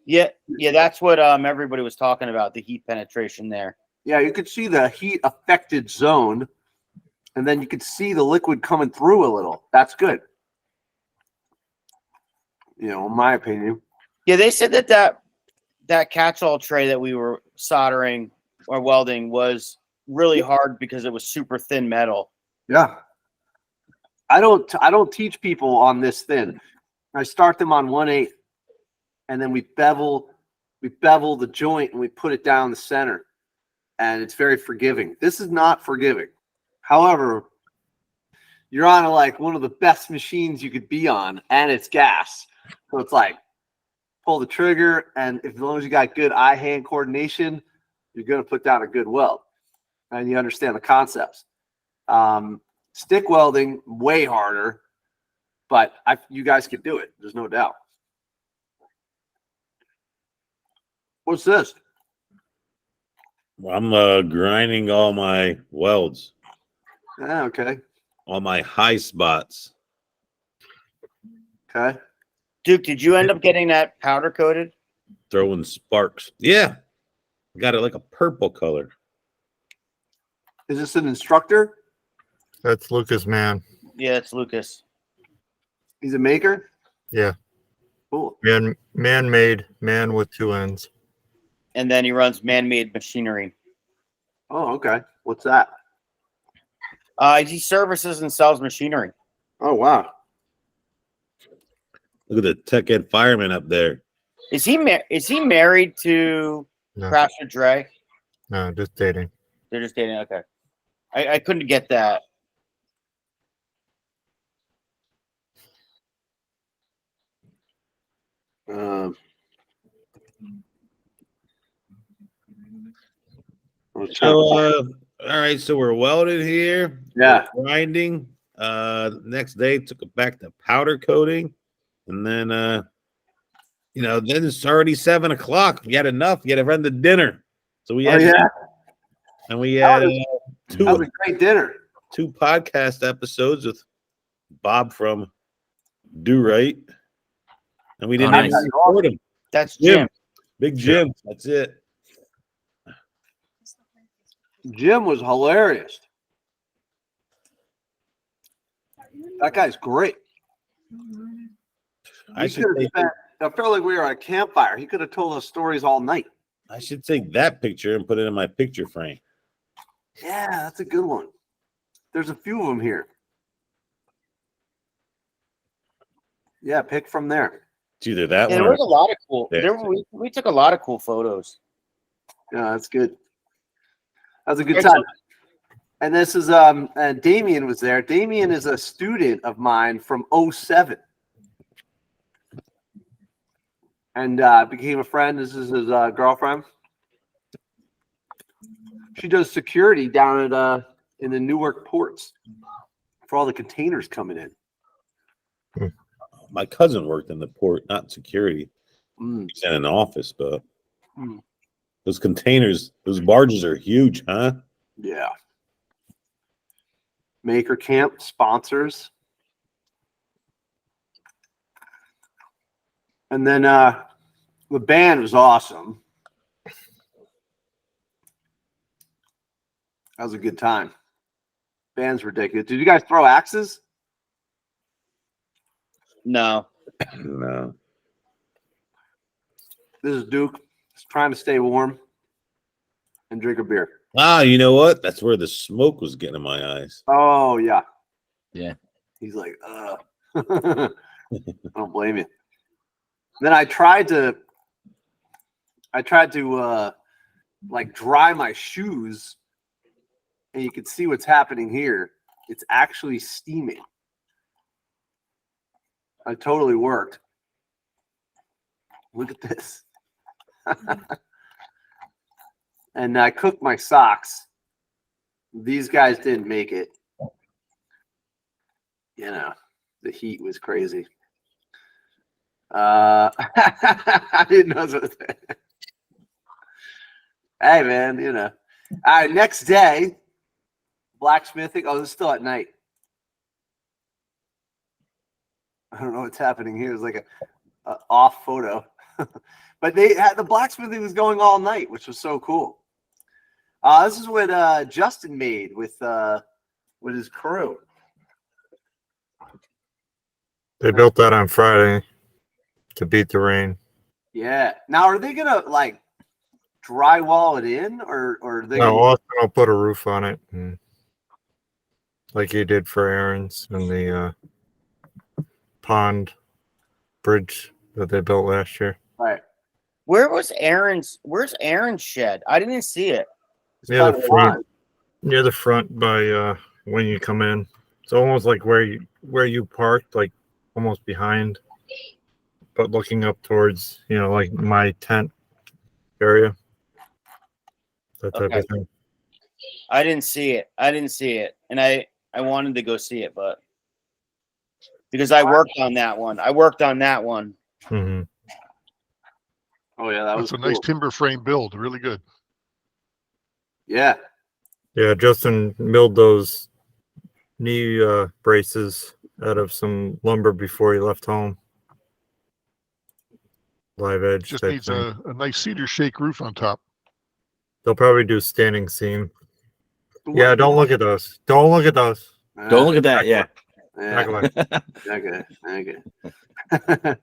C: Yeah, that's what everybody was talking about, the heat penetration there.
A: yeah, you could see the heat affected zone, and then you could see the liquid coming through a little. That's good. In my opinion.
C: Yeah, they said that catch-all tray that we were soldering or welding was really hard because it was super thin metal.
A: Yeah. I don't teach people on this thin. I start them on 1/8, and then we bevel the joint and we put it down the center, and it's very forgiving. This is not forgiving. However, you're on like one of the best machines you could be on, and it's gas. So it's like pull the trigger, and as long as you got good eye-hand coordination, you're going to put down a good weld, and you understand the concepts. Stick welding, way harder, but you guys could do it. There's no doubt. What's this?
B: I'm grinding all my welds,
A: Okay.
B: all my high spots.
A: Okay.
C: Duke, did you end up getting that powder coated?
B: Throwing sparks. Yeah. Got it like a purple color.
A: Is this an instructor?
E: That's Lucas Mann.
C: Yeah, it's Lucas.
A: He's a maker?
E: Yeah.
A: Cool.
E: Man-made, man with two ends.
C: And then he runs man-made machinery.
A: Oh, okay. What's that?
C: He services and sells machinery.
A: Oh, wow.
B: Look at the tech ed fireman up there.
C: Is he married to
E: No,
C: Crasher Dre?
E: no, just dating.
C: They're just dating. Okay. I couldn't get that.
B: So, all right. So we're welded here.
A: Yeah.
B: We're grinding. Next day, took it back to powder coating. And then, then it's already 7 o'clock. We had enough. You had to run the dinner. So we had, and we had
A: That was a great dinner.
B: 2 podcast episodes with Bob from Do Right. And we didn't
F: nice.
B: even record him.
C: That's
B: Jim.
C: Jim.
B: Big Jim. That's it.
A: Jim was hilarious. That guy's great.
B: I
A: I felt like we were at a campfire. He could have told us stories all night.
B: I should take that picture and put it in my picture frame.
A: Yeah, that's a good one. There's a few of them here. Yeah, pick from there.
B: It's either that
C: Yeah,
B: one
C: there
B: or
C: was a lot of cool.
B: There.
C: We took a lot of cool photos.
A: Yeah, that's good. That was a good time. And this is and Damien was there. Damien is a student of mine from 07. And became a friend. This is his girlfriend. She does security down at in the Newark ports for all the containers coming in.
B: my cousin worked in the port, not security. He's in an office, but those containers, those barges are huge, huh?
A: Yeah. Maker Camp sponsors. And then the band was awesome. That was a good time. Band's ridiculous. Did you guys throw axes?
C: No.
B: No.
A: This is Duke. He's trying to stay warm and drink a beer.
B: Ah, you know what? That's where the smoke was getting in my eyes.
A: Oh, yeah.
F: Yeah.
A: He's like, I don't blame you. Then I tried to like dry my shoes, and you can see what's happening here. It's actually steaming. It totally worked. Look at this. And I cooked my socks. These guys didn't make it. You know, the heat was crazy. I didn't know that. Hey, man, you know. All right, next day, blacksmithing. Oh, this is still at night. I don't know what's happening here. It's like a off photo. But they had the blacksmithing was going all night, which was so cool. This is what Justin made with his crew.
E: They built that on Friday to beat the rain.
A: Yeah. Now, are they gonna like drywall it in, or are they?
E: No, Austin will put a roof on it, and like he did for Aaron's and the pond bridge that they built last year.
A: Right.
C: Where's Aaron's shed? I didn't see it.
E: Near the
A: by the
E: front, near the front by when you come in. It's almost like where you parked, like almost behind, but looking up towards, like my tent area. that type
C: Okay.
E: of thing.
C: I didn't see it. And I wanted to go see it, but because I worked on that one.
E: Hmm.
A: Oh yeah, that was
D: That's a nice
A: cool.
D: timber frame build. Really good.
A: Yeah.
E: Yeah, Justin milled those knee braces out of some lumber before he left home. Live edge
D: Just
E: type
D: needs
E: thing.
D: a nice cedar shake roof on top.
E: They'll probably do standing seam.
A: What-
E: Yeah, don't look at those. Don't look at those.
F: Don't look at that. Yeah.
E: Back
A: Yeah.
E: away.
A: Okay.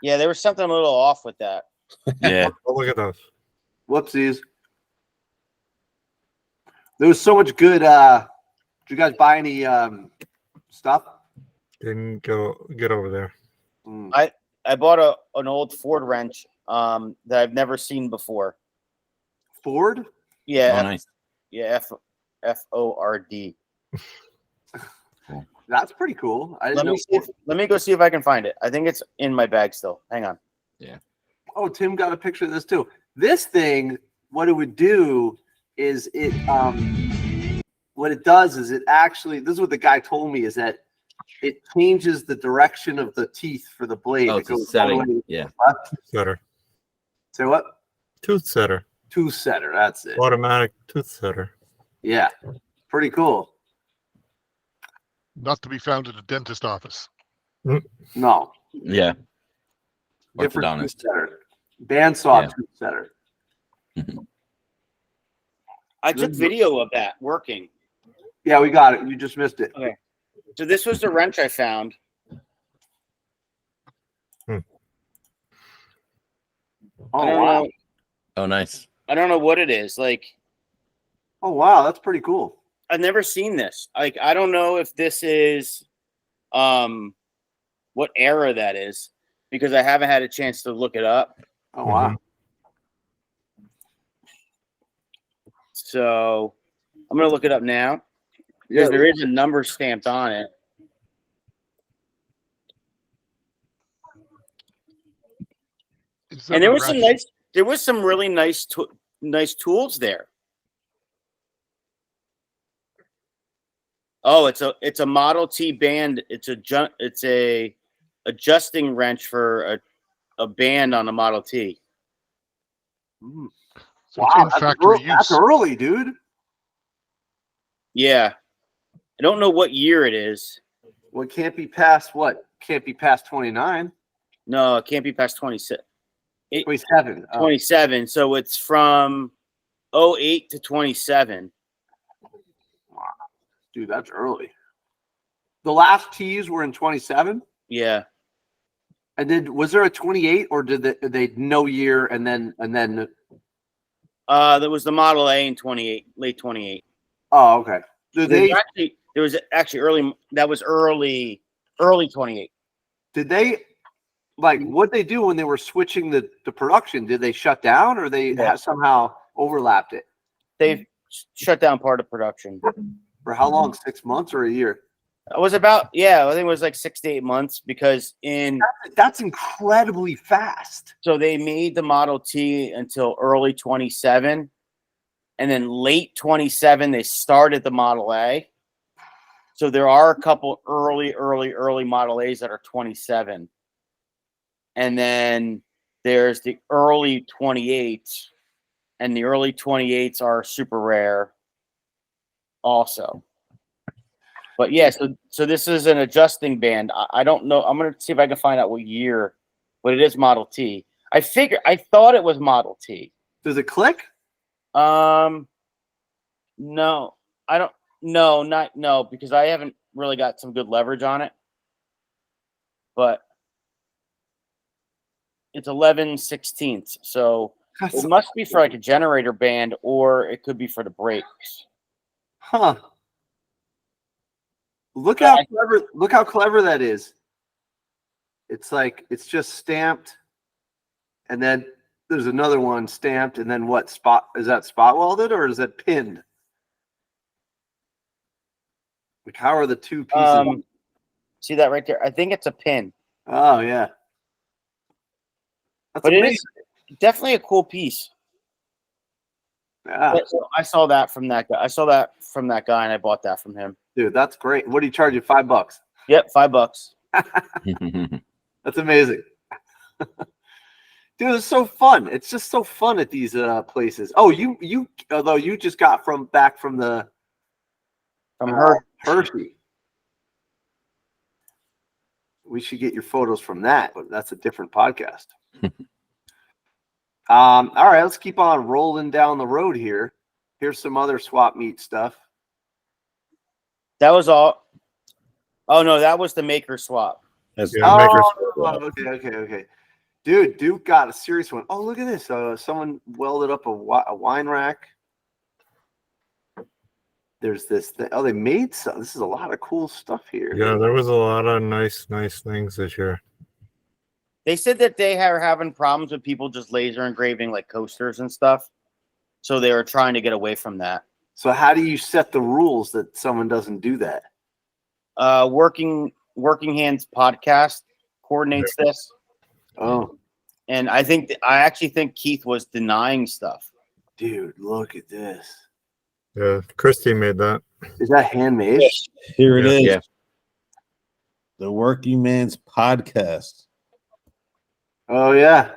C: Yeah, there was something a little off with that.
F: Yeah.
E: Don't look at those.
A: Whoopsies. There was so much good. Did you guys buy any stuff?
E: Didn't get over there.
A: Mm.
C: I bought an old Ford wrench that I've never seen before.
A: Ford?
C: Yeah,
F: Oh, nice.
C: Ford.
A: That's pretty cool. I
C: Let
A: didn't
C: me
A: know.
C: let me go see if I can find it. I think it's in my bag still. Hang on.
A: Oh, Tim got a picture of this too. This thing, what it would do is what it does is it actually, this is what the guy told me, is that it changes the direction of the teeth for the blade.
F: Oh,
A: It
F: it's a
A: goes all the
F: setting.
A: way-
F: Yeah.
E: Setter.
A: So what?
E: Tooth setter.
A: Tooth setter. That's it.
E: Automatic tooth setter.
A: Yeah. Pretty cool.
D: Not to be found at a dentist office.
A: No.
F: Yeah.
A: Different
F: Orthodontist.
A: tooth setter. Bandsaw
F: Yeah.
A: tooth setter.
C: I took video of that working.
A: Yeah, we got it. You just missed it.
C: So this was the wrench I found.
A: Oh,
C: I don't
A: wow.
C: know.
F: Oh, nice.
C: I don't know what it is. Like,
A: Oh, wow. That's pretty cool.
C: I've never seen this. Like, I don't know if this is what era that is, because I haven't had a chance to look it up.
A: Oh, wow.
E: Mhm.
C: So I'm gonna look it up now. Because there is a number stamped on it.
D: Is that
C: And there
D: a
C: was some
D: ratchet?
C: there was some really nice tools there. Oh, it's a Model T band. It's a adjusting wrench for a band on a Model T.
A: Mm.
D: So
A: Wow,
D: it's in
A: that's,
D: factory
A: that's
D: use.
A: early, dude.
C: Yeah. I don't know what year it is.
A: Well, it can't be past what? Can't be past 29.
C: No, it can't be past 26.
A: 27. Oh,
C: 27. So it's from 08 to 27.
A: dude, that's early. The last T's were in 27.
C: Yeah.
A: And was there a 28 or did they no year and then
C: There was the Model A in 28, late 28.
A: oh, okay. Did
C: There was actually early. That was early 28.
A: like what they do when they were switching the production? Did they shut down or they
C: Yeah.
A: somehow overlapped it?
C: They shut down part of production.
A: For how long? 6 months or a year?
C: It was about, I think it was like 6 to 8 months, because
A: That's incredibly fast.
C: so they made the Model T until early 27, and then late 27 they started the Model A. So there are a couple early Model A's that are 27, and then there's the early 28s, and the early 28s are super rare also. But yeah, so this is an adjusting band. I don't know. I'm gonna see if I can find out what year, but it is Model T. I thought it was Model T.
A: Does it click?
C: No, I don't. No, because I haven't really got some good leverage on it. But it's 11/16, so it must be for like a generator band, or it could be for the brakes.
A: Huh. Look how clever that is. It's like it's just stamped, and then there's another one stamped, and then what spot is that spot welded or is that pinned? Like how are the two pieces?
C: See that right there? I think it's a pin,
A: Oh yeah. That's
C: but it
A: amazing.
C: is definitely a cool piece.
A: Yeah,
C: So I saw that from that guy. I saw that from that guy, and I bought that from him.
A: dude, that's great. What do you charge you? $5?
C: Yep, $5.
A: That's amazing. Dude, it's so fun. It's just so fun at these places. Oh, you although you just got back from the
C: From her.
A: Hershey. We should get your photos from that, but that's a different podcast. All right, let's keep on rolling down the road here. Here's some other swap meet stuff.
C: That was all. Oh no, that was the maker swap.
B: That's
E: Yeah, Maker's
A: Okay. Dude, Duke got a serious one. Oh, look at this. Someone welded up a wine rack. There's this thing. Oh, they made some. This is a lot of cool stuff here.
E: Yeah, there was a lot of nice things this year.
C: They said that they are having problems with people just laser engraving like coasters and stuff. So they were trying to get away from that.
A: So how do you set the rules that someone doesn't do that?
C: Working Hands podcast coordinates this.
A: Oh,
C: And I actually think Keith was denying stuff.
A: dude, look at this.
E: Yeah, Christy made that.
A: Is that handmade?
B: Here it
E: Yeah.
B: is.
F: Yeah.
B: The Working Man's Podcast.
A: Oh, yeah.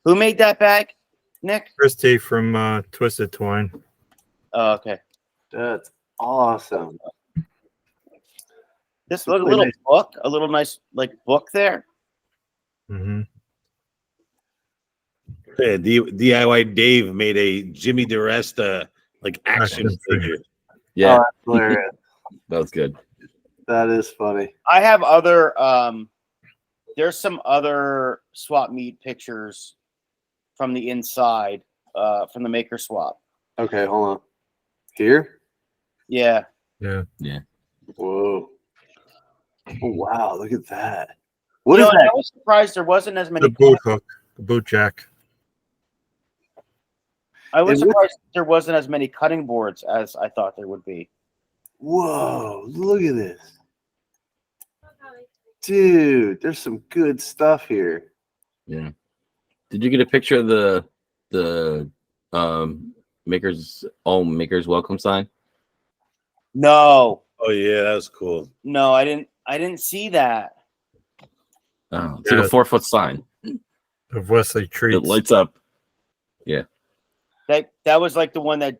C: Who made that bag, Nick?
E: Christy from Twisted Twine.
C: Oh, okay.
A: That's awesome.
C: This little
A: nice.
C: book, a little nice like book there.
E: Mm-hmm.
B: Yeah, DIY Dave made a Jimmy DeResta like action
E: Action
B: figure.
F: Yeah,
A: Oh, that's hilarious.
F: that was good.
A: That is funny.
C: I have other there's some other swap meet pictures from the inside, from the maker swap.
A: Okay, hold on. Here?
C: Yeah.
E: Yeah.
A: Whoa. Oh, wow. Look at that. What
C: You
A: is
C: know,
A: that?
C: I was surprised there wasn't as many.
E: The boot hook, the boot jack.
C: I was
A: And what-
C: surprised there wasn't as many cutting boards as I thought there would be.
A: Whoa. Look at this. Dude, there's some good stuff here.
F: Yeah. Did you get a picture of the makers welcome sign?
C: No,
B: Oh yeah, that was cool.
C: no, I didn't see that.
F: Oh, it's like
E: Yeah.
F: a 4-foot sign.
E: Of Wesley
F: It
E: Treats.
F: lights up.
C: That was like the one that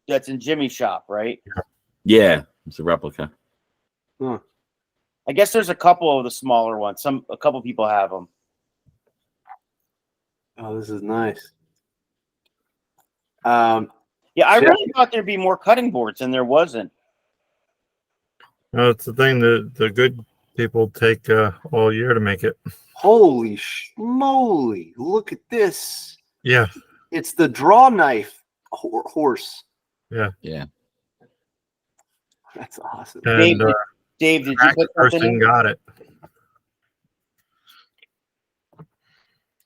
C: that's in Jimmy's shop, right?
F: Yeah, it's a replica.
C: I guess there's a couple of the smaller ones. A couple people have them.
A: Oh, this is nice.
C: Yeah, I really thought there'd be more cutting boards, and there wasn't.
E: No, it's the thing that the good people take all year to make it.
A: Holy schmoly. Look at this.
E: Yeah.
A: It's the draw knife horse.
F: Yeah.
A: That's awesome.
E: And
C: Dave, did you
E: crack
C: put something
E: person
C: in?
E: got it.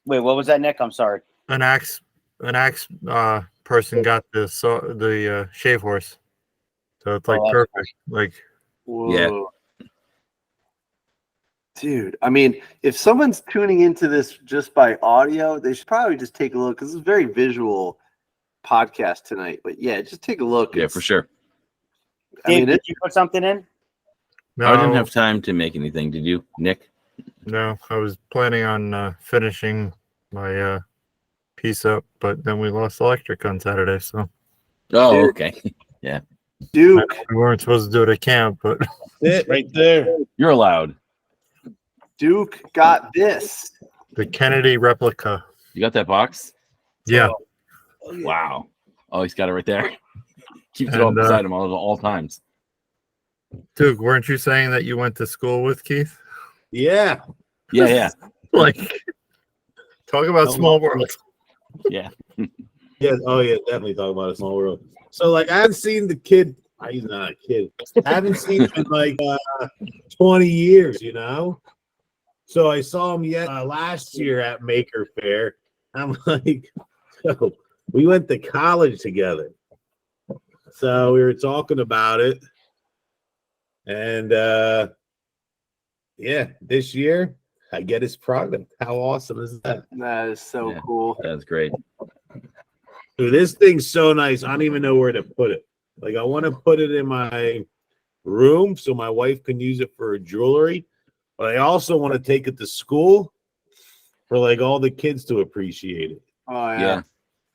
C: Wait, what was that, Nick? I'm sorry.
E: An axe person got the shave horse. So it's like
C: Oh, that's
E: perfect. Like
A: Whoa.
F: Yeah.
A: Dude, I mean, if someone's tuning into this just by audio, they should probably just take a look because it's a very visual podcast tonight. But yeah, just take a look.
F: Yeah, for sure.
A: I
C: Dave,
A: mean,
C: did you put something in?
E: no,
F: I didn't have time to make anything. Did you, Nick?
E: no, I was planning on finishing my piece up, but then we lost electric on Saturday, so
F: Oh,
A: Dude.
F: okay.
A: Duke,
E: we weren't supposed to do it at camp, but
B: It right there.
F: You're allowed.
A: Duke got this.
E: the Kennedy replica.
F: You got that box?
E: Yeah.
F: Wow. Oh, he's got it right there. Keeps it all
E: And,
F: beside him all times.
E: Duke, weren't you saying that you went to school with Keith?
B: Yeah.
F: Yeah.
E: Like, talk about small world.
F: Yeah.
B: Yeah. Oh yeah, definitely talk about a small world. So like I haven't seen the kid. He's not a kid. I haven't seen him in like 20 years, you know? So I saw him last year at Maker Fair. I'm like, so we went to college together. So we were talking about it. And yeah, this year I get his product. How awesome is that?
A: That is so
F: Yeah.
A: cool.
F: That's great.
B: Dude, this thing's so nice. I don't even know where to put it. Like, I want to put it in my room so my wife can use it for her jewelry, but I also want to take it to school for like all the kids to appreciate it.
A: Oh
F: Yeah.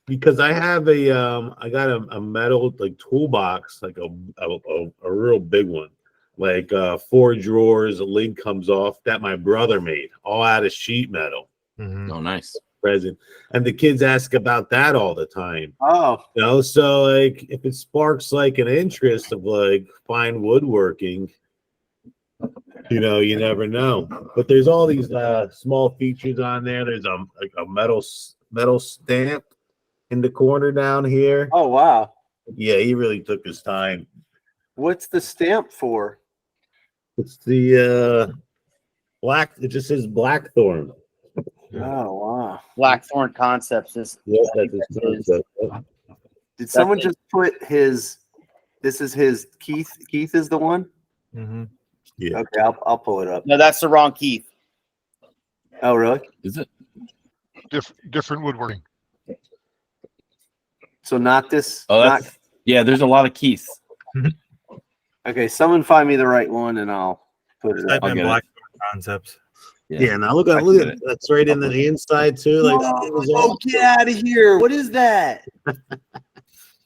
B: Because I have I got a metal like toolbox, like a real big one, like 4 drawers. A lid comes off that my brother made, all out of sheet metal.
E: Mhm.
F: Oh, nice.
B: Present, and the kids ask about that all the time.
A: Oh,
B: You know, so like if it sparks like an interest of like fine woodworking, you know, you never know. But there's all these small features on there. There's like a metal stamp in the corner down here.
A: oh wow.
B: Yeah, he really took his time.
A: What's the stamp for?
B: It's the black. It just says Blackthorn.
A: Oh wow.
C: Blackthorn Concepts is
B: Yeah, that's his concept.
A: Did someone
C: it.
A: just put his? This is his Keith. Keith is the one.
E: Mhm.
B: Yeah.
A: Okay, I'll pull it up.
C: no, that's the wrong Keith.
A: Oh really?
F: Is it?
D: Different woodworking.
A: So not this.
F: Oh,
A: not,
F: that's yeah. There's a lot of keys.
A: okay. Someone find me the right one, and I'll put it up.
E: Type in
F: get it.
E: Blackthorn Concepts.
B: Yeah. Now look
F: I
B: at
F: get it.
B: that's right in the inside too. Like it was
A: Oh, get out of here! What is that?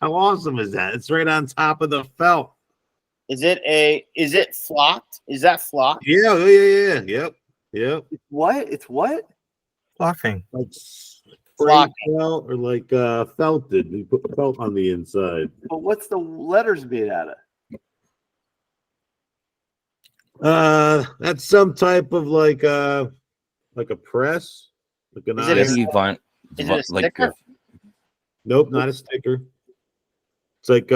B: how awesome is that? It's right on top of the felt.
C: Is it flocked? Is that flocked?
B: Yeah. Yep.
A: What? It's what?
E: Flocking.
B: Like
C: Flock.
B: spray felt or like felted. We put felt on the inside.
A: But what's the letters made out of?
B: That's some type of like a press, like an
C: Is
F: I
C: it a-
B: iron.
F: think you find
C: Is it a
F: like
C: sticker?
B: Nope, not a sticker. It's like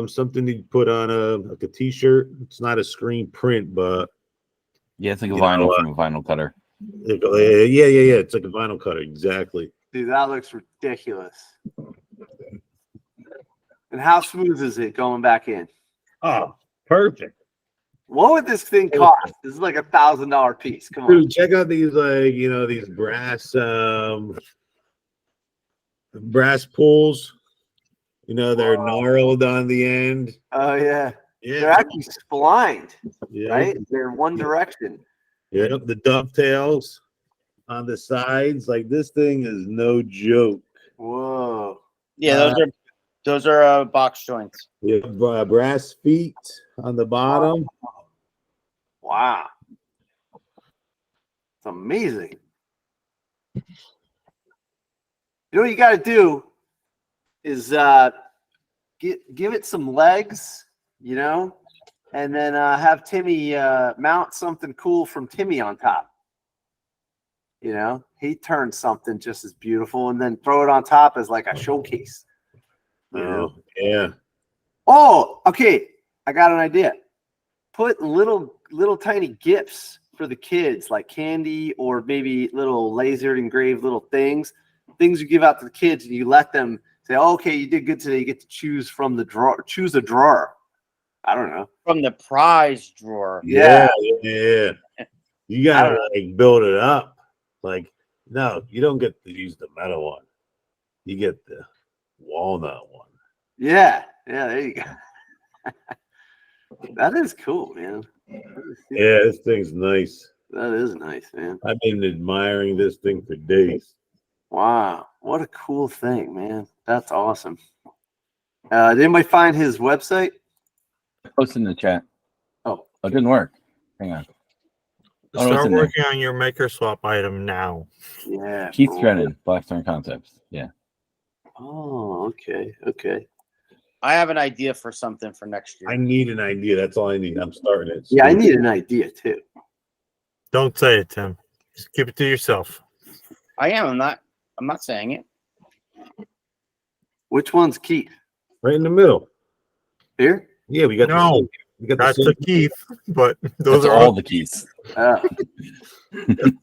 B: something you put on a t-shirt. It's not a screen print, but
F: yeah, it's like a
B: You know,
F: vinyl from a vinyl cutter.
B: yeah. It's like a vinyl cutter, exactly.
A: Dude, that looks ridiculous. And how smooth is it going back in?
B: Oh, perfect.
A: What would this thing cost? This is like $1,000 piece. Come on.
B: Dude, check out these these brass pulls. You know, they're gnarled on the end.
A: Oh yeah. They're
B: Yeah.
A: actually splined,
B: Yeah.
A: right? They're one direction.
B: Yeah, the dovetails on the sides. Like this thing is no joke.
A: Whoa.
C: Yeah, those are box joints.
B: We have brass feet on the bottom.
A: Wow. It's amazing. You know what you got to do is give it some legs, you know, and then have Timmy mount something cool from Timmy on top. You know, he turned something just as beautiful, and then throw it on top as like a showcase. You know?
B: Oh, yeah.
A: Oh, okay. I got an idea. Put little tiny gifts for the kids, like candy or maybe little lasered engraved little things you give out to the kids, and you let them say, oh, okay, you did good today. You get to choose from the drawer. Choose a drawer. I don't know.
C: From the prize drawer.
A: Yeah.
B: Yeah. You gotta like build it up. Like, no, you don't get to use the metal one. You get the walnut one.
A: Yeah. Yeah. There you go. That is cool, man.
B: Yeah, this thing's nice.
A: That is nice, man.
B: I've been admiring this thing for days.
A: Wow. What a cool thing, man. That's awesome. Did anybody find his website?
F: Post in the chat.
A: Oh,
F: it didn't work. Hang on. Oh, no, it's
E: Start
F: in there.
E: working on your maker swap item now.
A: yeah.
F: Keith
A: cool.
F: Drennan, Blackthorn Concepts. Yeah.
A: Oh, okay. Okay.
C: I have an idea for something for next year.
B: I need an idea. That's all I need. I'm starting it.
A: Yeah, I need an idea too.
E: Don't say it, Tim. Just keep it to yourself.
C: I am. I'm not saying it.
A: Which one's Keith?
B: Right in the middle.
A: Here?
B: Yeah, we got
E: No,
B: we got
E: that's
B: the
E: the
B: same.
E: Keith, but
F: Those
E: those are
F: all
E: all
F: the keys.
A: Oh.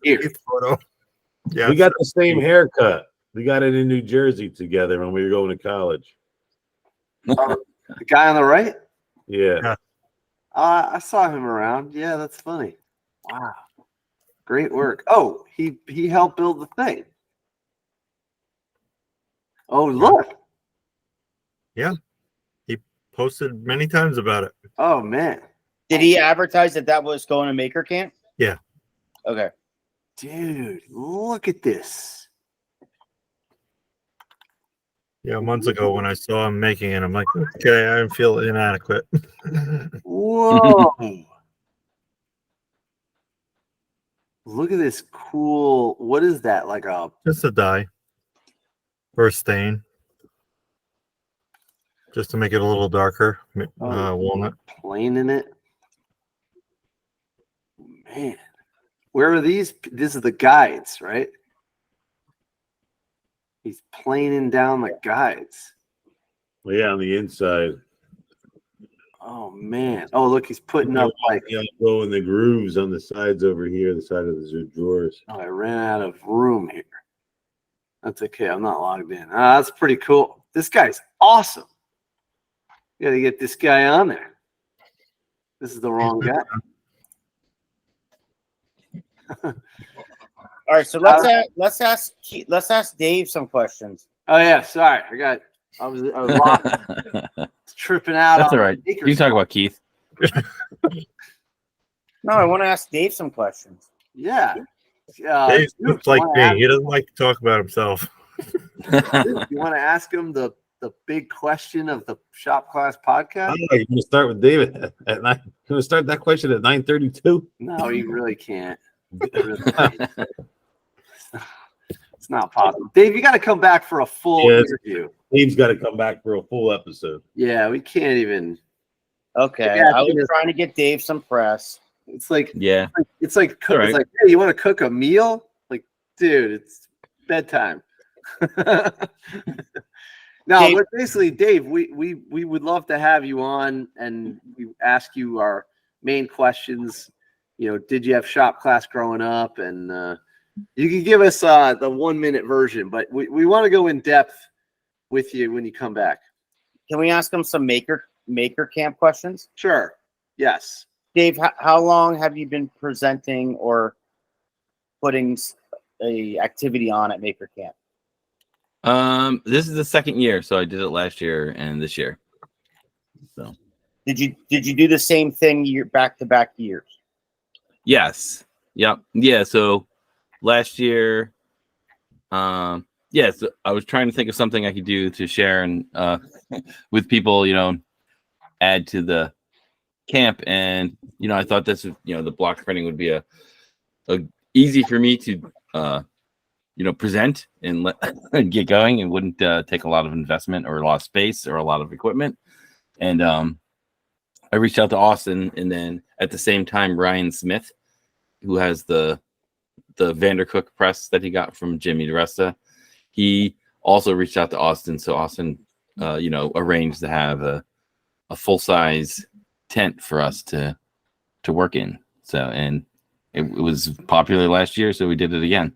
A: Here.
E: Keith photo. Yeah,
B: We got the same haircut. We got it in New Jersey together when we were going to college.
A: The guy on the right?
B: Yeah.
A: I saw him around. Yeah, that's funny. Wow. Great work. Oh, he helped build the thing. Oh, look.
E: Posted many times about it.
A: Oh man,
C: Did he advertise that was going to Maker Camp?
E: Yeah.
C: Okay.
A: dude, look at this.
E: Yeah, months ago when I saw him making it, I'm like, okay, I feel inadequate.
A: Whoa. Look at this cool. What is that? Like a
E: Just a dye or a stain, just to make it a little darker. Walnut.
A: plane in it? Man, where are these? This is the guides, right? He's planing down the guides.
B: Well, yeah, on the inside.
A: Oh man. Oh look, he's putting up like.
B: Blowing the grooves on the sides over here, the side of the drawers.
A: Oh, I ran out of room here. That's okay. I'm not logged in. Ah, that's pretty cool. This guy's awesome. You got to get this guy on there. This is the wrong guy.
C: All right, so let's ask Dave some questions.
A: Oh yeah, sorry. I was locked, tripping out.
F: That's
A: on
F: all right.
A: the
F: You can talk about Keith.
C: No, I want to ask Dave some questions.
A: Yeah.
E: Dave looks like me. He doesn't like to talk about himself.
A: You want to ask him the big question of the Shop Class podcast?
B: Oh, you're gonna start with David at 9. You're gonna start that question at 9:32.
A: No, you really can't. You really can't. It's not possible. Dave, you got to come back for a full interview.
B: Dave's got to come back for a full episode.
A: Yeah, we can't even.
C: Okay,
A: Yeah,
C: I was trying to get Dave some press.
A: It's like
F: Yeah.
A: it's like
F: All right.
A: it's like, hey, you want to cook a meal? Like, dude, it's bedtime. No,
C: Dave-
A: but basically, Dave, we would love to have you on and we ask you our main questions. You know, did you have shop class growing up? And you can give us the 1-minute version, but we want to go in depth with you when you come back.
C: Can we ask him some Maker Camp questions?
A: Sure. Yes.
C: Dave, how long have you been presenting or putting a activity on at Maker Camp?
F: This is the second year, so I did it last year and this year. So
C: Did you do the same thing back to back years?
F: yes, yep, yeah. So last year, so I was trying to think of something I could do to share and with people, add to the camp, and I thought this, the block printing would be a easy for me to present and get going. It wouldn't take a lot of investment or a lot of space or a lot of equipment. And I reached out to Austin, and then at the same time, Ryan Smith, who has the Vandercook press that he got from Jimmy DeResta, he also reached out to Austin. So Austin, arranged to have a full-size tent for us to work in. So, and it was popular last year, so we did it again.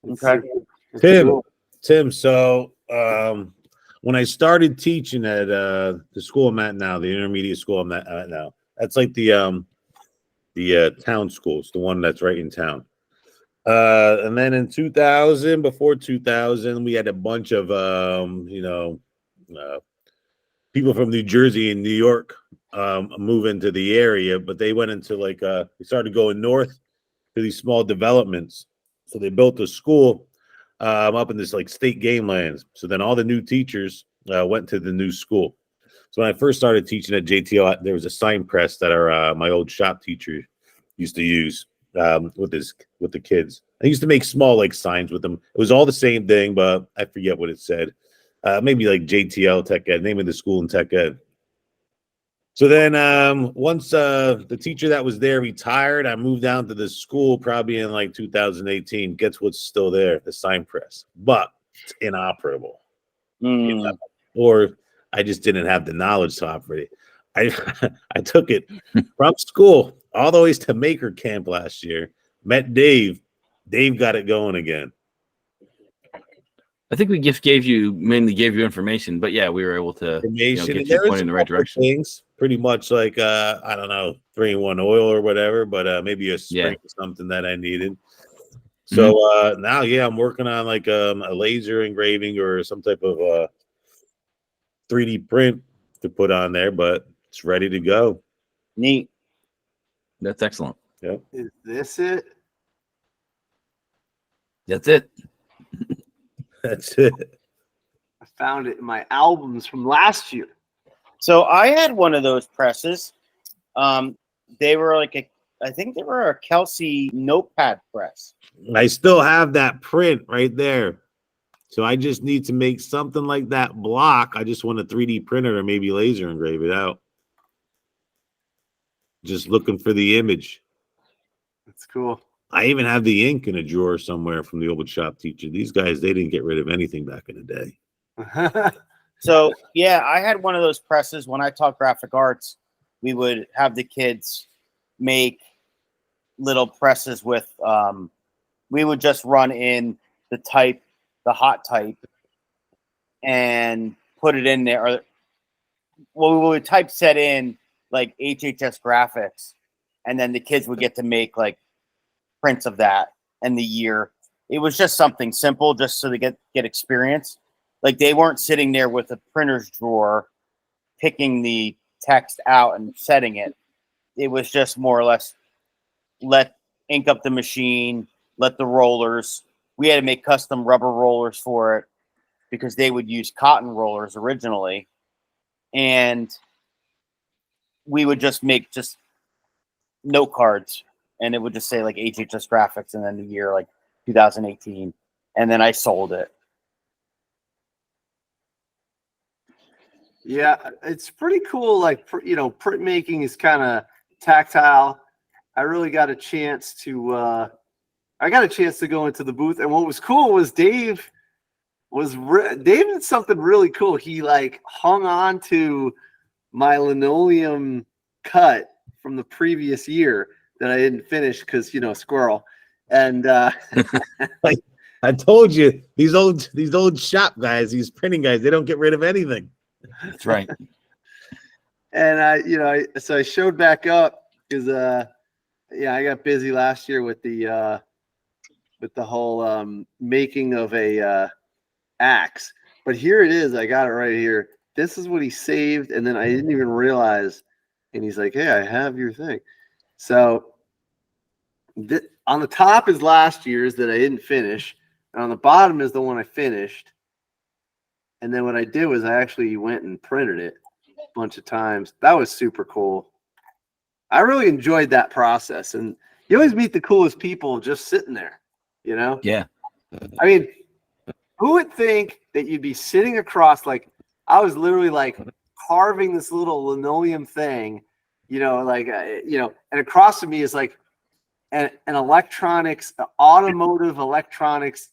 C: Okay.
B: Tim. So when I started teaching at the school I'm at now, the intermediate school I'm at now, that's like the town school. It's the one that's right in town. And then in 2000, before 2000, we had a bunch of people from New Jersey and New York move into the area, but they went into they started going north to these small developments. So they built a school up in this state game lands. So then all the new teachers went to the new school. So when I first started teaching at JTL, there was a sign press that my old shop teacher used to use with the kids. I used to make small signs with them. It was all the same thing, but I forget what it said. Maybe JTL Tech Ed, name of the school in Tech Ed. So then once the teacher that was there retired, I moved down to the school probably in 2018. Guess what's still there? The sign press, but it's inoperable. Or I just didn't have the knowledge to operate it. I took it from school all the way to Maker Camp last year. Met Dave. Dave got it going again.
F: I think we mainly gave you information, but yeah, we were able to get you pointed in the right direction.
B: Things pretty much I don't know, 3-in-1 oil or whatever, but maybe a spring or something that I needed. So now, I'm working on a laser engraving or some type of 3D print to put on there, but it's ready to go.
C: Neat.
F: That's excellent.
A: Is this it?
F: That's it.
B: That's it.
A: I found it in my albums from last year.
C: So I had one of those presses. They were like I think they were a Kelsey notepad press.
B: I still have that print right there. So I just need to make something like that block. I just want a 3D printer or maybe laser engrave it out. Just looking for the image.
A: That's cool.
B: I even have the ink in a drawer somewhere from the old shop teacher. These guys, they didn't get rid of anything back in the day.
C: So yeah, I had one of those presses. When I taught graphic arts, we would have the kids make little presses with we would just run in the hot type and put it in there, or well, we would typeset in like HHS graphics, and then the kids would get to make like prints of that and the year. It was just something simple just so they get experience. Like they weren't sitting there with a printer's drawer picking the text out and setting it. It was just more or less let ink up the machine, let the rollers. We had to make custom rubber rollers for it because they would use cotton rollers originally. And we would just make just note cards, and it would just say like HHS graphics and then the year like 2018. And then I sold it.
A: Yeah, it's pretty cool. Like, printmaking is kind of tactile. I really got a chance to go into the booth, and what was cool was Dave did something really cool. He like hung on to my linoleum cut from the previous year that I didn't finish because squirrel. And
B: Like I told you, these old shop guys, these printing guys, they don't get rid of anything.
F: That's right.
A: And so I showed back up because I got busy last year with the whole making of a axe. But here it is. I got it right here. This is what he saved, and then I didn't even realize. And he's like, "Hey, I have your thing." So on the top is last year's that I didn't finish, and on the bottom is the one I finished. And then what I did was I actually went and printed it a bunch of times. That was super cool. I really enjoyed that process. And you always meet the coolest people just sitting there,
F: Yeah.
A: I mean, who would think that you'd be sitting across, like, I was literally like carving this little linoleum thing, and across from me is like an automotive electronics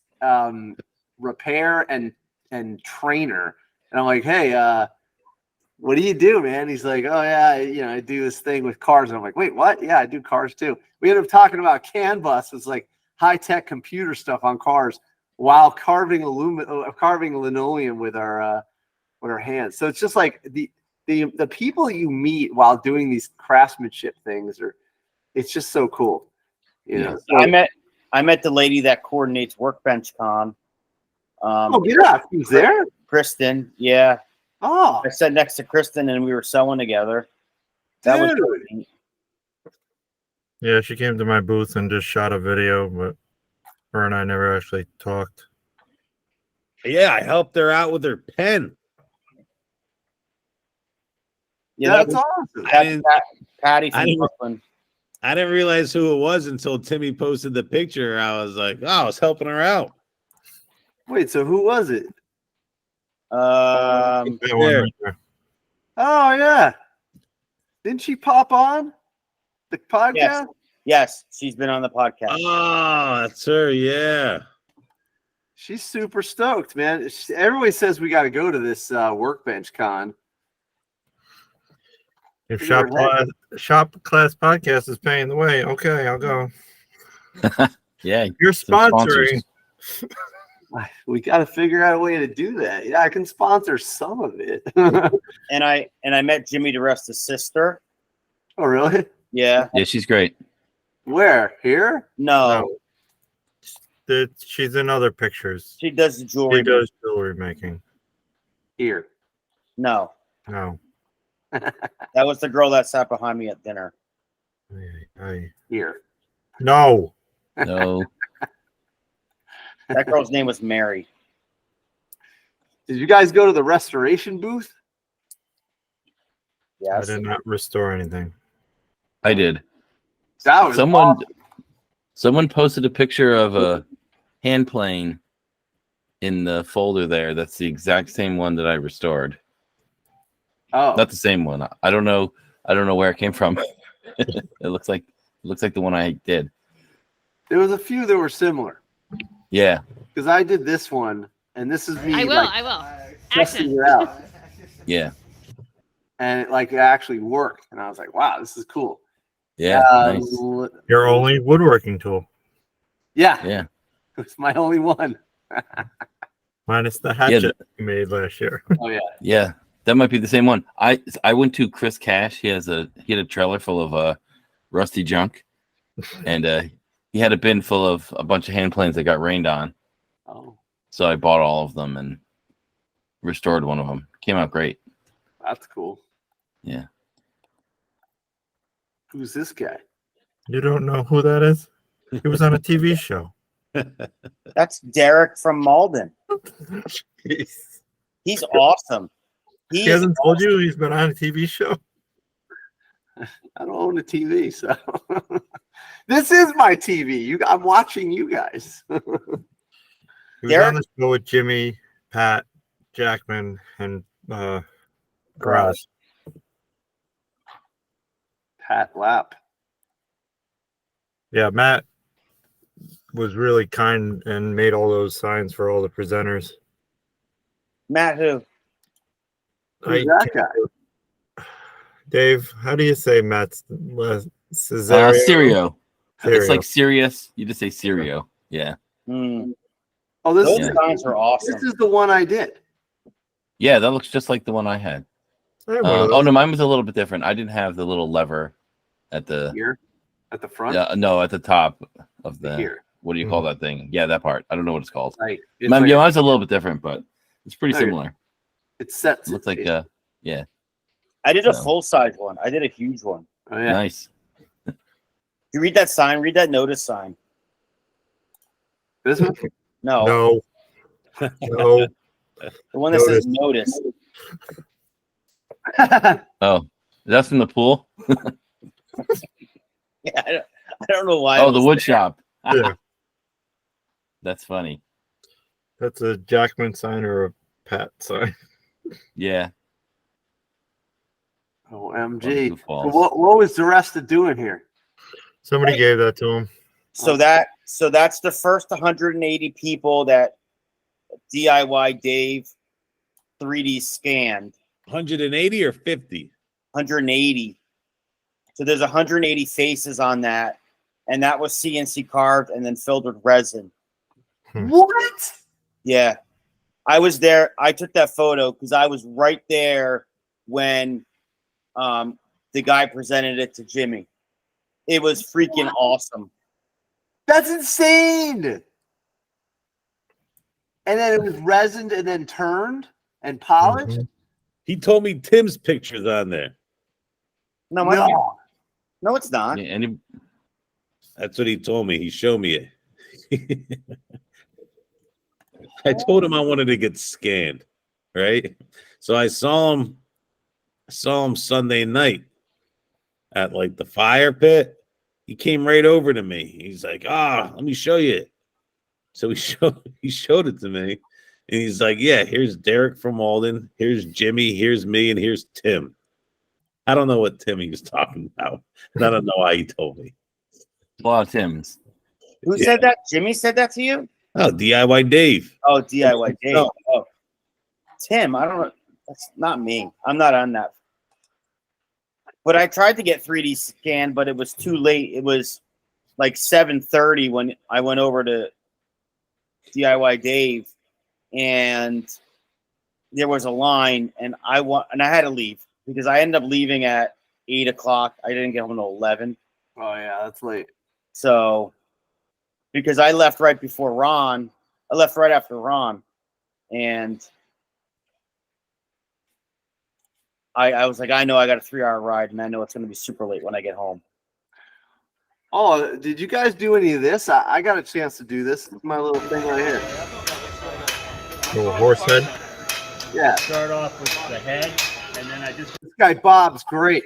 A: repair and trainer. And I'm like, "Hey, what do you do, man?" He's like, "Oh yeah, I do this thing with cars." And I'm like, "Wait, what?" "Yeah, I do cars too." We ended up talking about CAN bus. It's like high-tech computer stuff on cars while carving linoleum with our hands. So it's just like the people you meet while doing these craftsmanship things it's just so cool.
F: Yeah.
A: So,
C: I met the lady that coordinates Workbench Con.
A: Who's there?
C: Kristen, yeah.
A: Oh,
C: I sat next to Kristen and we were sewing together. That was
A: dude.
C: neat.
E: Yeah, she came to my booth and just shot a video, but her and I never actually talked.
B: Yeah, I helped her out with her pen.
C: Yeah,
A: That's awesome.
C: that's Patty from Brooklyn.
B: I didn't realize who it was until Timmy posted the picture. I was like, "Oh, I was helping her out."
A: Wait, so who was it?
E: That one
B: there.
E: right there.
A: Oh yeah. Didn't she pop on the podcast?
C: Yes, she's been on the podcast.
B: Oh, that's her. Yeah.
A: She's super stoked, man. Everybody says we got to go to this Workbench Con.
E: If
A: We
E: Shop
A: never
E: Class Podcast is paying the way, okay, I'll go.
F: Yeah.
E: You're
F: some
E: sponsoring.
F: sponsors.
A: We got to figure out a way to do that. Yeah, I can sponsor some of it.
C: And I met Jimmy DeResta's sister.
A: Oh, really?
C: Yeah.
F: Yeah, she's great.
A: Where? Here?
C: No,
E: She's in other pictures.
C: she does the jewelry.
E: She does jewelry making.
A: Here.
C: No,
E: No.
C: that was the girl that sat behind me at dinner.
A: Here.
E: No.
F: No.
C: That girl's name was Mary.
A: Did you guys go to the restoration booth?
E: I
C: Yes.
E: did not restore anything.
F: I did.
A: That was
F: Someone
A: awesome.
F: someone posted a picture of a hand plane in the folder there. That's the exact same one that I restored.
A: Oh,
F: Not the same one. I don't know. I don't know where it came from. It looks like the one I did.
A: there was a few that were similar
F: Yeah.
A: because I did this one, and this is me.
I: I will.
A: like,
I: I will.
A: testing
I: Action.
A: it out,
F: Yeah.
A: and it actually worked. And I was like, "Wow, this is cool."
F: Yeah. Nice.
E: Your only woodworking tool,
A: Yeah,
F: Yeah.
A: it's my only one.
E: minus the hatchet you made last year.
A: Oh yeah,
F: Yeah. That might be the same one. I went to Chris Cash. He had a trailer full of rusty junk, and he had a bin full of a bunch of hand planes that got rained on.
A: oh,
F: So I bought all of them and restored one of them. Came out great.
A: that's cool.
F: Yeah.
A: Who's this guy?
E: You don't know who that is? He was on a TV show.
C: That's Derek from Malden. He's awesome.
E: He hasn't told you he's been on a TV show?
A: I don't own a TV, so this is my TV. I'm watching you guys.
E: He was
C: Derek-
E: on the show with Jimmy, Pat, Jackman, and Graz.
A: Pat Lap.
E: Yeah, Matt was really kind and made all those signs for all the presenters.
C: Matt who?
A: Who's
E: I
A: that guy?
E: Dave, how do you say Matt's Cesario?
F: Sirio. It's
E: Sirio.
F: like Sirius. You just say Sirio. Yeah.
C: Hmm.
A: Oh, this
C: Those
A: is
C: signs are awesome.
A: this is the one I did.
F: Yeah, that looks just like the one I had.
E: I have one of
F: Oh
E: those.
F: no, mine was a little bit different. I didn't have the little lever at the
A: Here at the front.
F: no, at the top of the
A: Here,
F: what do you call that thing? Yeah, that part. I don't know what it's called.
A: right? It's
F: Mine,
A: like-
F: yeah, mine's a little bit different, but it's pretty
A: No,
F: similar.
A: it sets.
F: It looks
A: it.
F: like yeah,
C: I did a
F: So-
C: full size one. I did a huge one.
A: Oh yeah.
F: nice.
C: You read that sign, read that notice sign.
A: This one.
C: No,
E: No. No.
C: the one that says notice.
F: Oh, that's from the pool.
C: Yeah, I don't know why.
F: Oh,
C: it
F: the
C: was
F: wood
C: there.
F: shop.
E: Yeah.
F: That's funny.
E: That's a Jackman sign or a Pat sign.
F: Yeah.
A: OMG.
F: Goofballs.
A: So what was the rest of doing here?
E: Somebody gave that to him.
C: So that's the first 180 people that DIY Dave 3D scanned.
B: 180 or 50?
C: 180. So there's 180 faces on that, and that was CNC carved and then filled with resin.
A: What?
C: Yeah, I was there. I took that photo because I was right there when the guy presented it to Jimmy. It was freaking awesome.
A: That's insane. And then it was resined and then turned and polished.
E: Mhm.
B: He told me Tim's picture's on there.
C: No, my
A: No.
C: no, it's not.
F: Yeah, any
B: That's what he told me. He showed me it. I told him I wanted to get scanned, right? So I saw him Sunday night at like the fire pit. He came right over to me. He's like, let me show you. So he showed it to me. And he's like, yeah, here's Derek from Alden. Here's Jimmy. Here's me. And here's Tim. I don't know what Tim he was talking about. And I don't know why he told me.
F: a lot of Tim's.
C: Who
B: Yeah.
C: said that? Jimmy said that to you?
B: Oh, DIY Dave.
C: Oh, DIY Dave.
B: No.
C: Oh, Tim. I don't know. That's not me. I'm not on that. But I tried to get 3D scan, but it was too late. It was like 7:30 when I went over to DIY Dave, and there was a line, and I had to leave because I ended up leaving at 8 o'clock. I didn't get home until 11.
A: Oh yeah, that's late.
C: So, because I left right before Ron, I left right after Ron, and I was like, I know I got a 3-hour ride, and I know it's going to be super late when I get home.
A: Oh, did you guys do any of this? I got a chance to do this. This is my little thing right here.
E: Little horse head.
A: Yeah,
G: Start off with the head, and then I just
A: this guy Bob's great.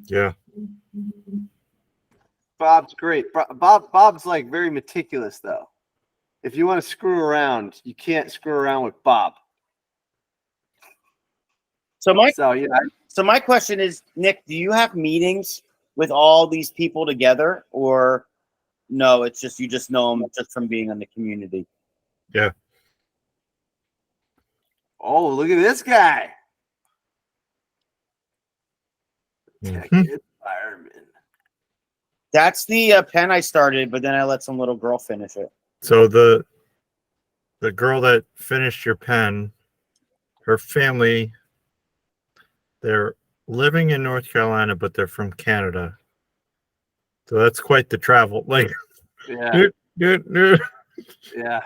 E: Yeah.
A: Bob's great. Bob's like very meticulous though. If you want to screw around, you can't screw around with Bob.
C: So my question is, Nick, do you have meetings with all these people together, or no? It's just you just know them just from being in the community.
E: Yeah.
A: Oh, look at this guy. Tech
E: Mhm.
A: fireman.
C: That's the pen I started, but then I let some little girl finish it.
E: So the girl that finished your pen, her family, they're living in North Carolina, but they're from Canada. So that's quite the travel. Like,
A: Yeah,
E: yeah.
A: yeah.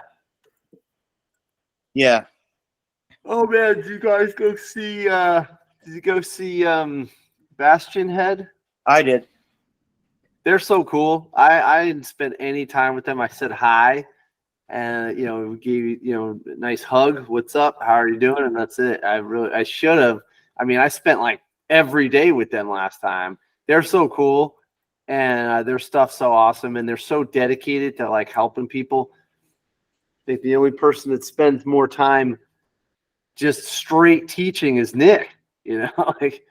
C: Yeah,
A: Oh man, did you guys go see Bastion Head?
C: I did.
A: They're so cool. I didn't spend any time with them. I said hi, and we gave you a nice hug. What's up? How are you doing? And that's it. I should have. I mean, I spent like every day with them last time. They're so cool, and their stuff's so awesome, and they're so dedicated to like helping people. I think the only person that spends more time just straight teaching is Nick. Like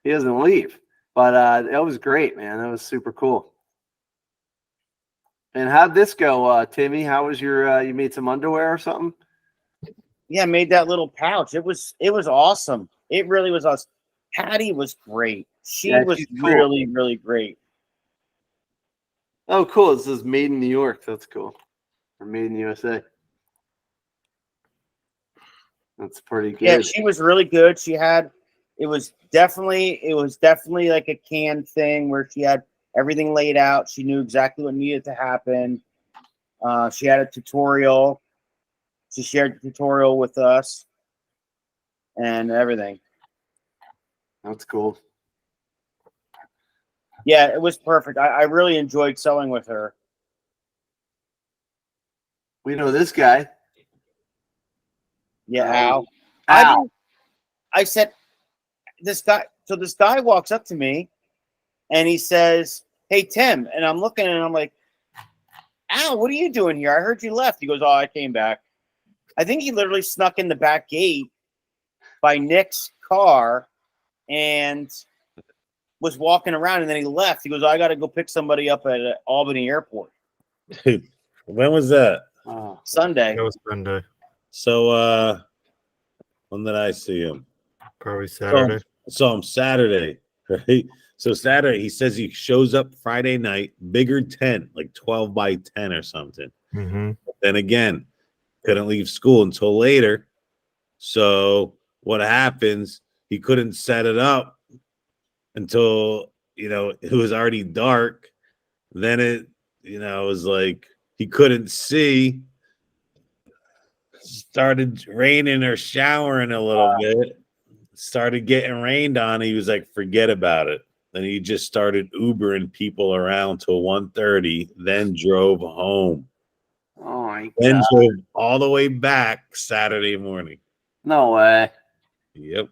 A: he doesn't leave. But that was great, man. That was super cool. And how'd this go, Timmy? How was your? You made some underwear or something?
C: Yeah, I made that little pouch. It was awesome. It really was awesome. Patty was great. She
A: Yeah,
C: was
A: she's cool.
C: really, really great.
A: Oh, cool. This is made in New York. That's cool. Or made in the USA. That's pretty good.
C: Yeah, she was really good. It was definitely like a canned thing where she had everything laid out. She knew exactly what needed to happen. She had a tutorial. She shared the tutorial with us and everything.
A: That's cool.
C: Yeah, it was perfect. I really enjoyed sewing with her.
A: We know this guy.
C: Yeah, Al.
A: Al.
C: I said, this guy walks up to me and he says, "Hey, Tim." And I'm looking and I'm like, "Al, what are you doing here? I heard you left." He goes, "Oh, I came back." I think he literally snuck in the back gate by Nick's car and was walking around, and then he left. He goes, "I got to go pick somebody up at Albany Airport."
B: When was that?
A: Oh,
C: Sunday.
E: That was Sunday.
B: So when did I see him?
E: Probably Saturday.
B: Saw him Saturday, right? So Saturday, he says he shows up Friday night, bigger tent, like 12 by 10 or something.
E: Mm-hmm.
B: Then again, couldn't leave school until later. So what happens? He couldn't set it up until it was already dark. Then it was like he couldn't see. Started raining or showering a little bit. Started getting rained on. He was like, forget about it. Then he just started Ubering people around till 1:30, then drove home.
A: oh my
B: Then
A: God.
B: drove all the way back Saturday morning.
A: No way.
B: Yep.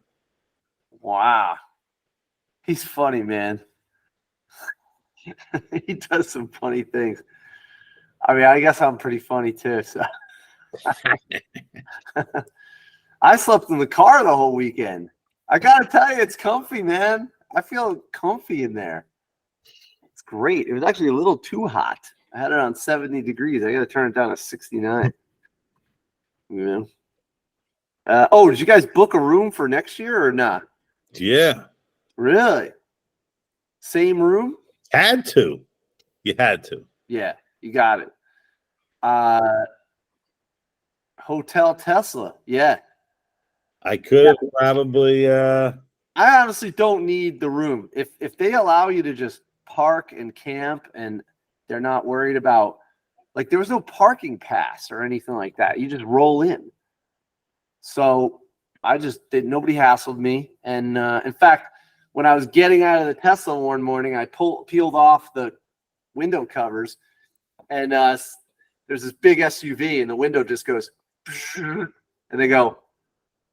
A: Wow. He's funny, man. He does some funny things. I mean, I guess I'm pretty funny too. So I slept in the car the whole weekend. I gotta tell you, it's comfy, man. I feel comfy in there. It's great. It was actually a little too hot. I had it on 70 degrees. I gotta turn it down to 69. Did you guys book a room for next year or not?
B: Yeah.
A: Really? Same room?
B: Had to. You had to.
A: Yeah, you got it. Hotel Tesla. Yeah.
B: I could probably
A: I honestly don't need the room. If they allow you to just park and camp and they're not worried about, like, there was no parking pass or anything like that. You just roll in. So I just did. Nobody hassled me. And in fact, when I was getting out of the Tesla one morning, I peeled off the window covers, and there's this big SUV, and the window just goes, and they go,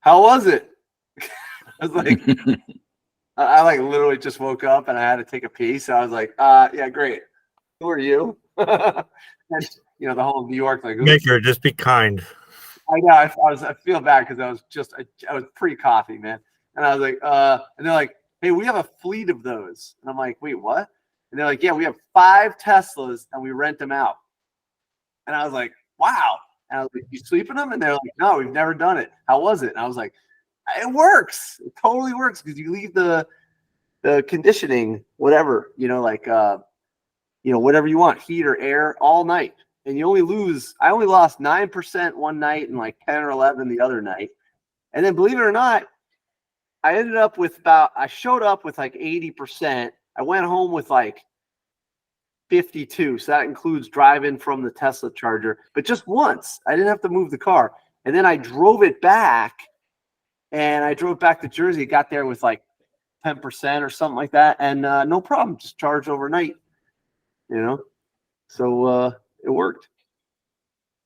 A: "How was it?" I was like, I like literally just woke up and I had to take a pee, so I was like, "Yeah, great. Who are you?" And the whole New York like,
E: Maker, just be kind.
A: I know. I feel bad because I was pre-coffee, man, and I was like, and they're like, "Hey, we have a fleet of those," and I'm like, "Wait, what?" And they're like, "Yeah, we have 5 Teslas and we rent them out." And I was like, "Wow!" And I was like, "You sleep in them?" And they're like, "No, we've never done it. How was it?" And I was like, "It works. It totally works because you leave the conditioning, whatever, whatever you want, heat or air, all night." And I only lost 9% one night and like 10 or 11 the other night. And then believe it or not, I showed up with like 80%. I went home with like 52. So that includes driving from the Tesla charger, but just once. I didn't have to move the car. And then I drove it back, and I drove back to Jersey, got there with like 10% or something like that. And no problem, just charged overnight, So it worked.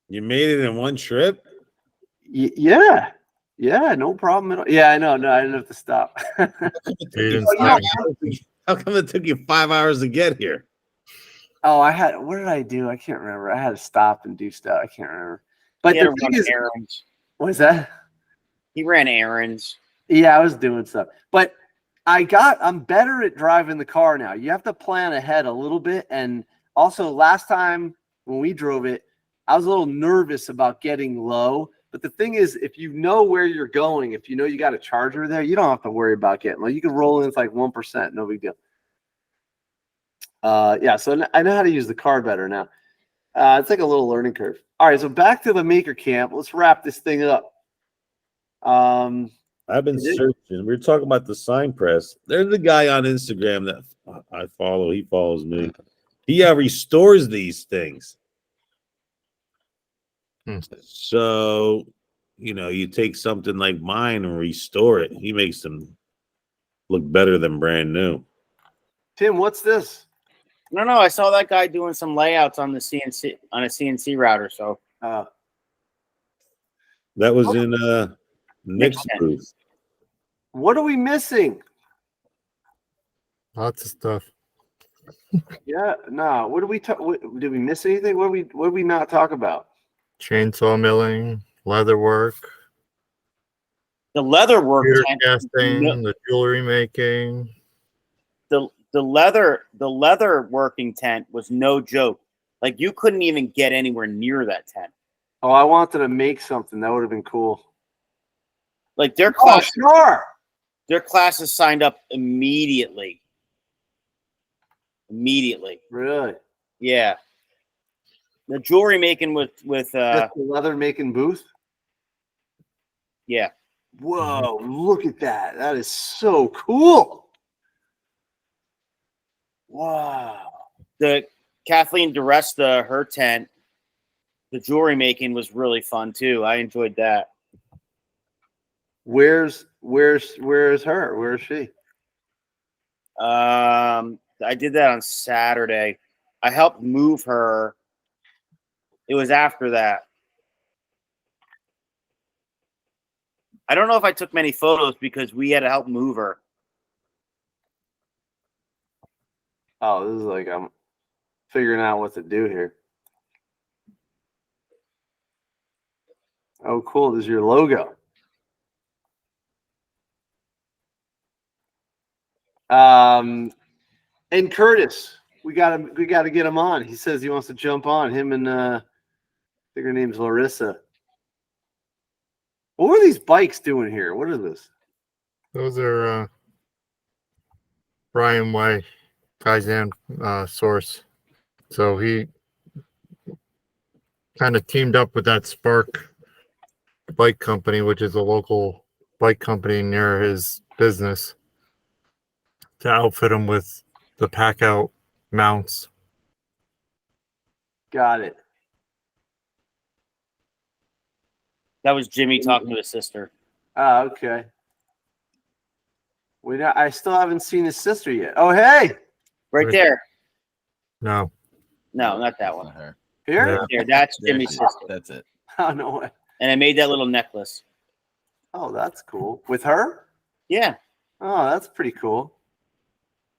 B: You made it in one trip?
A: Yeah, no problem at all. Yeah, I know. No, I didn't have to stop.
E: You didn't stop.
B: How come it took you 5 hours to get here?
A: Oh, what did I do? I can't remember. I had to stop and do stuff. I can't remember. But
C: He had
A: the
C: to
A: thing
C: run
A: is,
C: errands.
A: what is that?
C: He ran errands.
A: Yeah, I was doing stuff. But I'm better at driving the car now. You have to plan ahead a little bit. And also last time when we drove it, I was a little nervous about getting low. But the thing is, if you know where you're going, if you know you got a charger there, you don't have to worry about getting low. You can roll in with like 1%, no big deal. So I know how to use the car better now. It's like a little learning curve. All right, so back to the Maker Camp. Let's wrap this thing up.
B: I've been searching. We're talking about the sign press. There's a guy on Instagram that I follow. He follows me. He restores these things. So, you take something like mine and restore it. He makes them look better than brand new.
A: Tim, what's this?
C: No, I saw that guy doing some layouts on a CNC router. So
B: that was in Nick's booth.
A: What are we missing?
E: Lots of stuff.
A: Yeah, no. What did we miss anything? What did we not talk about?
E: Chainsaw milling, leather work,
C: the leather work
E: computer casting, the jewelry making.
C: The leather working tent was no joke. Like you couldn't even get anywhere near that tent.
A: Oh, I wanted to make something. That would have been cool.
C: Like their classes signed up immediately.
A: Really?
C: Yeah. The jewelry making with
A: the leather making booth.
C: Yeah.
A: Whoa! Look at that. That is so cool. Wow.
C: The Kathleen DeResta, her tent, the jewelry making was really fun too. I enjoyed that.
A: Where's her? Where is she?
C: I did that on Saturday. I helped move her. It was after that. I don't know if I took many photos because we had to help move her.
A: Oh, this is like I'm figuring out what to do here. Oh, cool. This is your logo. And Curtis, we got to get him on. He says he wants to jump on. Him and I think her name's Larissa. What are these bikes doing here? What is this?
E: Those are Brian Way, Kaizen source. So he kind of teamed up with that Spark bike company, which is a local bike company near his business, to outfit him with the pack out mounts.
A: Got it.
C: That was Jimmy talking to his sister.
A: Oh, okay. I still haven't seen his sister yet. Oh, hey,
C: Right
E: Right.
C: there.
E: No.
C: No, not that one.
F: Not her.
A: here.
E: Yeah.
C: There, that's
F: There
C: Jimmy's
F: she is.
C: sister.
F: That's it.
A: Oh, no way.
C: And I made that little necklace.
A: Oh, that's cool. With her?
C: Yeah,
A: Oh, that's pretty cool.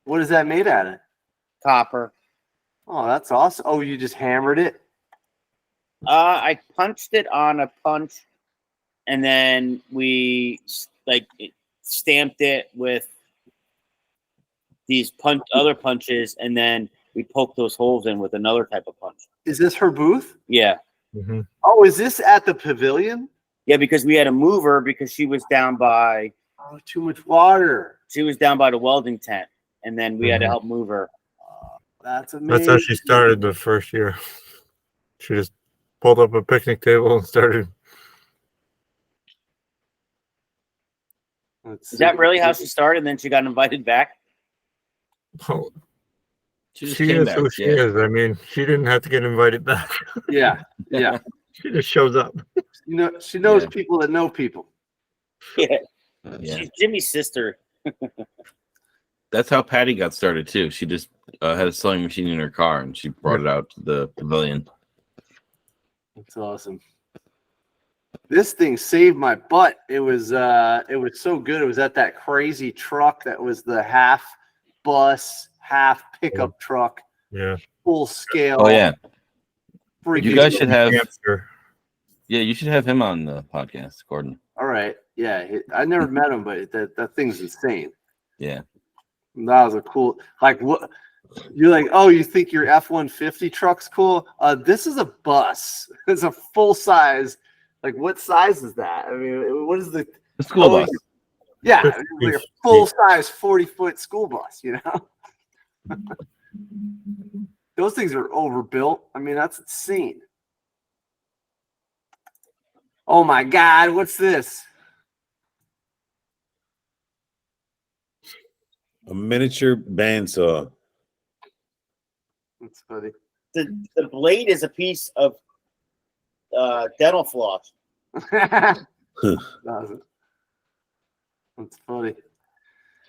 A: What is that made out of?
C: copper.
A: Oh, that's awesome. Oh, you just hammered it?
C: I punched it on a punch, and then we stamped it with these other punches, and then we poked those holes in with another type of punch.
A: Is this her booth?
C: Yeah,
E: Hmm.
A: Oh, is this at the pavilion?
C: yeah, because we had to move her because she was down by
A: Oh, too much water.
C: the welding tent, and then we had to
E: Mhm.
C: help move her.
A: That's amazing.
E: That's how she started the first year. She just pulled up a picnic table and started.
A: Let's
C: Is that
A: see.
C: really how she started? And then she got invited back.
E: Oh,
F: She just
E: she
F: came
E: is
F: back.
E: who she
F: Yeah.
E: is. I mean, she didn't have to get invited back.
A: Yeah, yeah.
E: She just shows up.
A: You know, she knows
F: Yeah.
A: people that know people.
C: Yeah,
F: Yeah.
C: she's Jimmy's sister.
F: That's how Patty got started too. She just had a sewing machine in her car and she brought it out to the pavilion.
A: That's awesome. This thing saved my butt. It was so good. It was at that crazy truck that was the half bus, half pickup truck,
E: Yeah.
A: full scale.
F: Oh yeah,
A: freaking
F: you guys should have.
E: Hamster.
F: Yeah, you should have him on the podcast, Gordon.
A: All right. Yeah. I never met him, but that thing's insane.
F: Yeah.
A: That was a cool, like, what you're like, oh, you think your F-150 truck's cool? This is a bus. It's a full size. Like, what size is that? I mean, what is the
F: The school
A: Oh,
F: bus.
A: yeah, it's like a full size 40-foot school bus, you know? Those things are overbuilt. I mean, that's insane. Oh my God, what's this?
B: A miniature bandsaw.
A: That's funny.
C: The blade is a piece of dental floss.
A: That's funny.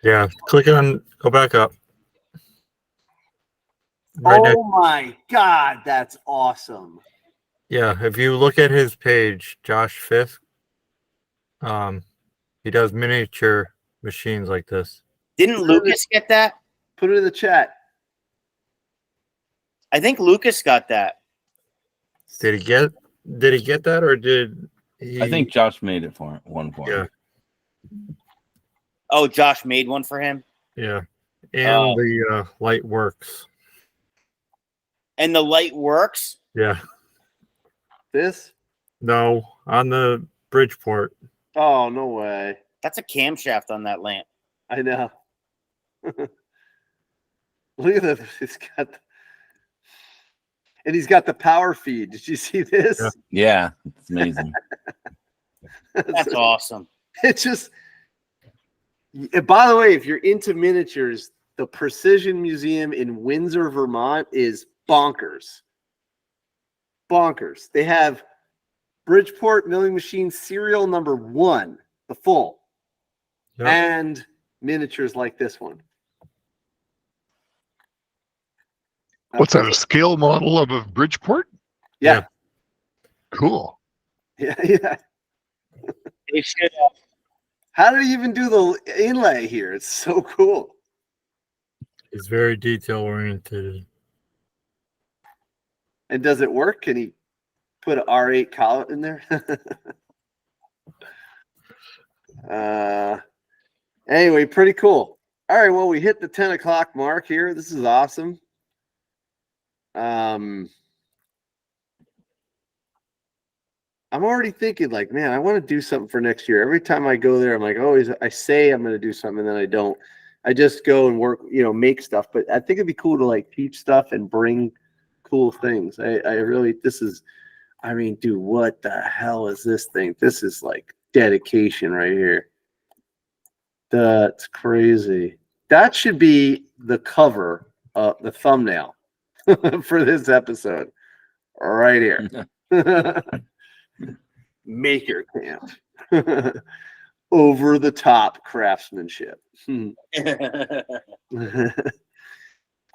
E: Yeah. Click on. Go back up. Right next.
A: Oh my God, that's awesome.
E: Yeah. If you look at his page, Josh Fisk, he does miniature machines like this.
C: Didn't Lucas get that?
A: Put it in the chat.
C: I think Lucas got that.
E: Did he get that, or did he?
F: I think Josh made it for one for him.
E: Yeah.
C: Oh, Josh made one for him.
E: Yeah. And
C: Oh.
E: the light works.
C: And the light works.
E: Yeah.
A: This?
E: No, on the Bridgeport.
A: Oh, no way.
C: That's a camshaft on that lamp.
A: I know. Look at that. He's got the power feed. Did you see this?
E: Yeah.
F: Yeah, it's amazing.
C: That's awesome.
A: It's just, by the way, if you're into miniatures, the Precision Museum in Windsor, Vermont is bonkers. Bonkers. They have Bridgeport Milling Machine serial number 1, the full,
E: Yep.
A: and miniatures like this one.
D: What's that? A scale model of a Bridgeport?
A: Yeah.
D: Cool.
A: Yeah. Yeah.
C: They should.
A: How did he even do the inlay here? It's so cool.
E: He's very detail oriented.
A: And does it work? Can he put an R8 collet in there? Anyway, pretty cool. All right, well, we hit the 10 o'clock mark here. This is awesome. I'm already thinking, like, man, I want to do something for next year. Every time I go there, I'm like, always, I say I'm going to do something, and then I don't. I just go and work, make stuff. But I think it'd be cool to like teach stuff and bring cool things. I really, dude, what the hell is this thing? This is like dedication right here. That's crazy. That should be the cover, the thumbnail for this episode, right here. Maker Camp. over the top craftsmanship.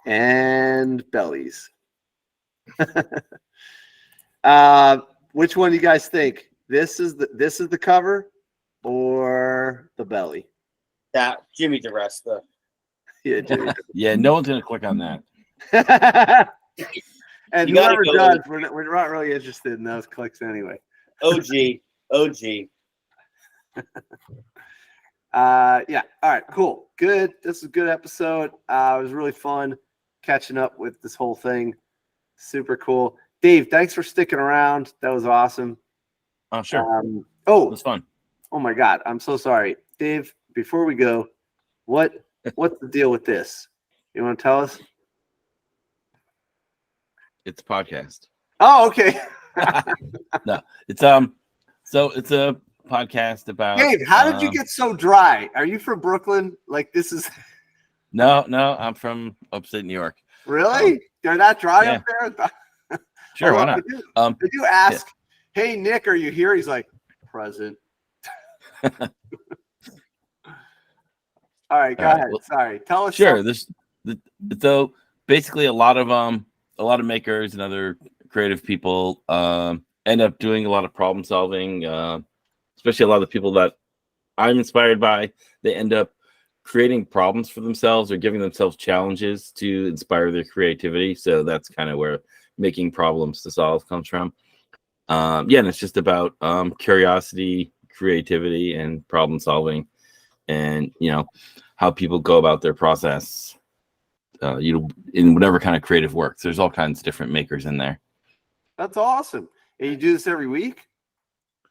A: And bellies. Which one do you guys think? This is the cover or the belly?
C: That Jimmy DeResta.
A: Yeah, Jimmy.
F: Yeah, no one's gonna click on that.
A: And
C: You gotta
A: whoever
C: go
A: does, we're not really interested in those clicks anyway.
C: OG.
A: Yeah. All right. Cool. Good. This is a good episode. It was really fun catching up with this whole thing. Super cool. Dave, thanks for sticking around. That was awesome.
F: Oh, sure. It was fun.
A: Oh my God. I'm so sorry. Dave, before we go, what's the deal with this? You want to tell us?
F: It's a podcast.
A: Oh, okay.
F: No, it's so it's a podcast about
A: Dave, how did you get so dry? Are you from Brooklyn? Like this is
F: No, I'm from upstate New York.
A: really? They're not dry
F: yeah.
A: up there?
F: Sure, why not?
A: Did you ask, hey Nick, are you here? He's like, present. All right, go ahead.
F: Well,
A: Sorry. Tell us.
F: Sure.
A: something.
F: So basically a lot of makers and other creative people end up doing a lot of problem solving, especially a lot of the people that I'm inspired by. They end up creating problems for themselves or giving themselves challenges to inspire their creativity. So that's kind of where making problems to solve comes from. And it's just about curiosity, creativity, and problem solving, and how people go about their process. In whatever kind of creative work. There's all kinds of different makers in there.
A: That's awesome. And you do this every week?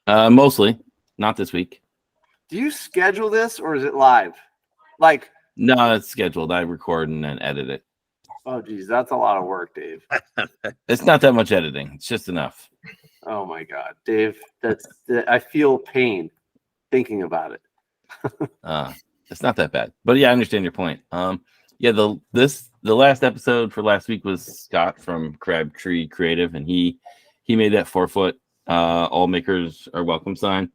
F: Mostly, not this week.
A: Do you schedule this or is it live? Like,
F: No, it's scheduled. I record and then edit it.
A: oh geez, that's a lot of work, Dave.
F: It's not that much editing. It's just enough.
A: Oh my God, Dave, I feel pain thinking about it.
F: It's not that bad. But yeah, I understand your point. The last episode for last week was Scott from Crabtree Creative, and he made that 4-foot all makers are welcome sign.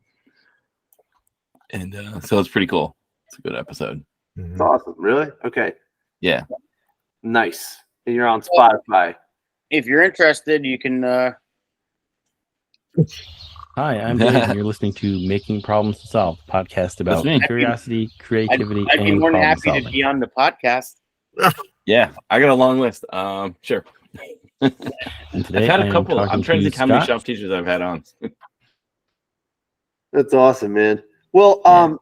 F: And so it's pretty cool. It's a good episode.
A: It's awesome. Really? Okay.
F: Yeah.
A: Nice. And you're on Spotify.
C: If you're interested, you can.
H: Hi, I'm Dave, and you're listening to Making Problems to Solve, podcast about
F: me.
H: curiosity, creativity,
C: I'd be
H: and
C: more than
H: problem
C: happy
H: solving.
C: to be on the podcast.
F: Yeah, I got a long list. Sure.
H: And today
F: I've had
H: I
F: a
H: am
F: couple. I'm
H: talking
F: trying to
H: to
F: think how many
H: Scott.
F: shop teachers I've had on.
A: That's awesome, man. Well,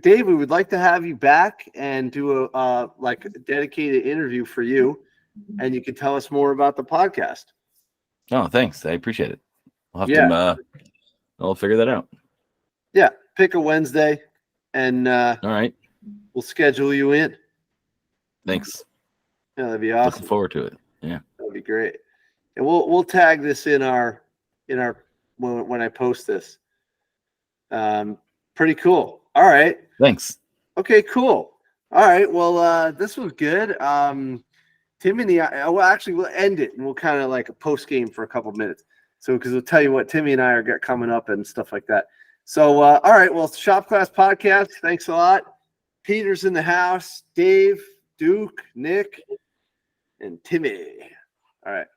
A: Dave, we would like to have you back and do a dedicated interview for you, and you can tell us more about the podcast.
F: Oh, thanks. I appreciate it. I'll have to. I'll figure that out.
A: Yeah, pick a Wednesday, and
F: All right.
A: we'll schedule you in.
F: Thanks.
A: Yeah, that'd be
F: Looking
A: awesome.
F: forward to it. Yeah.
A: That'd be great. And we'll tag this in our when I post this. Pretty cool. All right.
F: Thanks.
A: Okay, cool. All right. Well, this was good. Timmy, we'll end it and we'll kind of like a post game for a couple minutes. So, because we'll tell you what Timmy and I are got coming up and stuff like that. So, all right. Well, Shop Class Podcast. Thanks a lot. Peter's in the house. Dave, Duke, Nick, and Timmy. All right.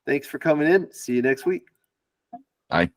A: Thanks for coming in. See you next week.
F: Bye.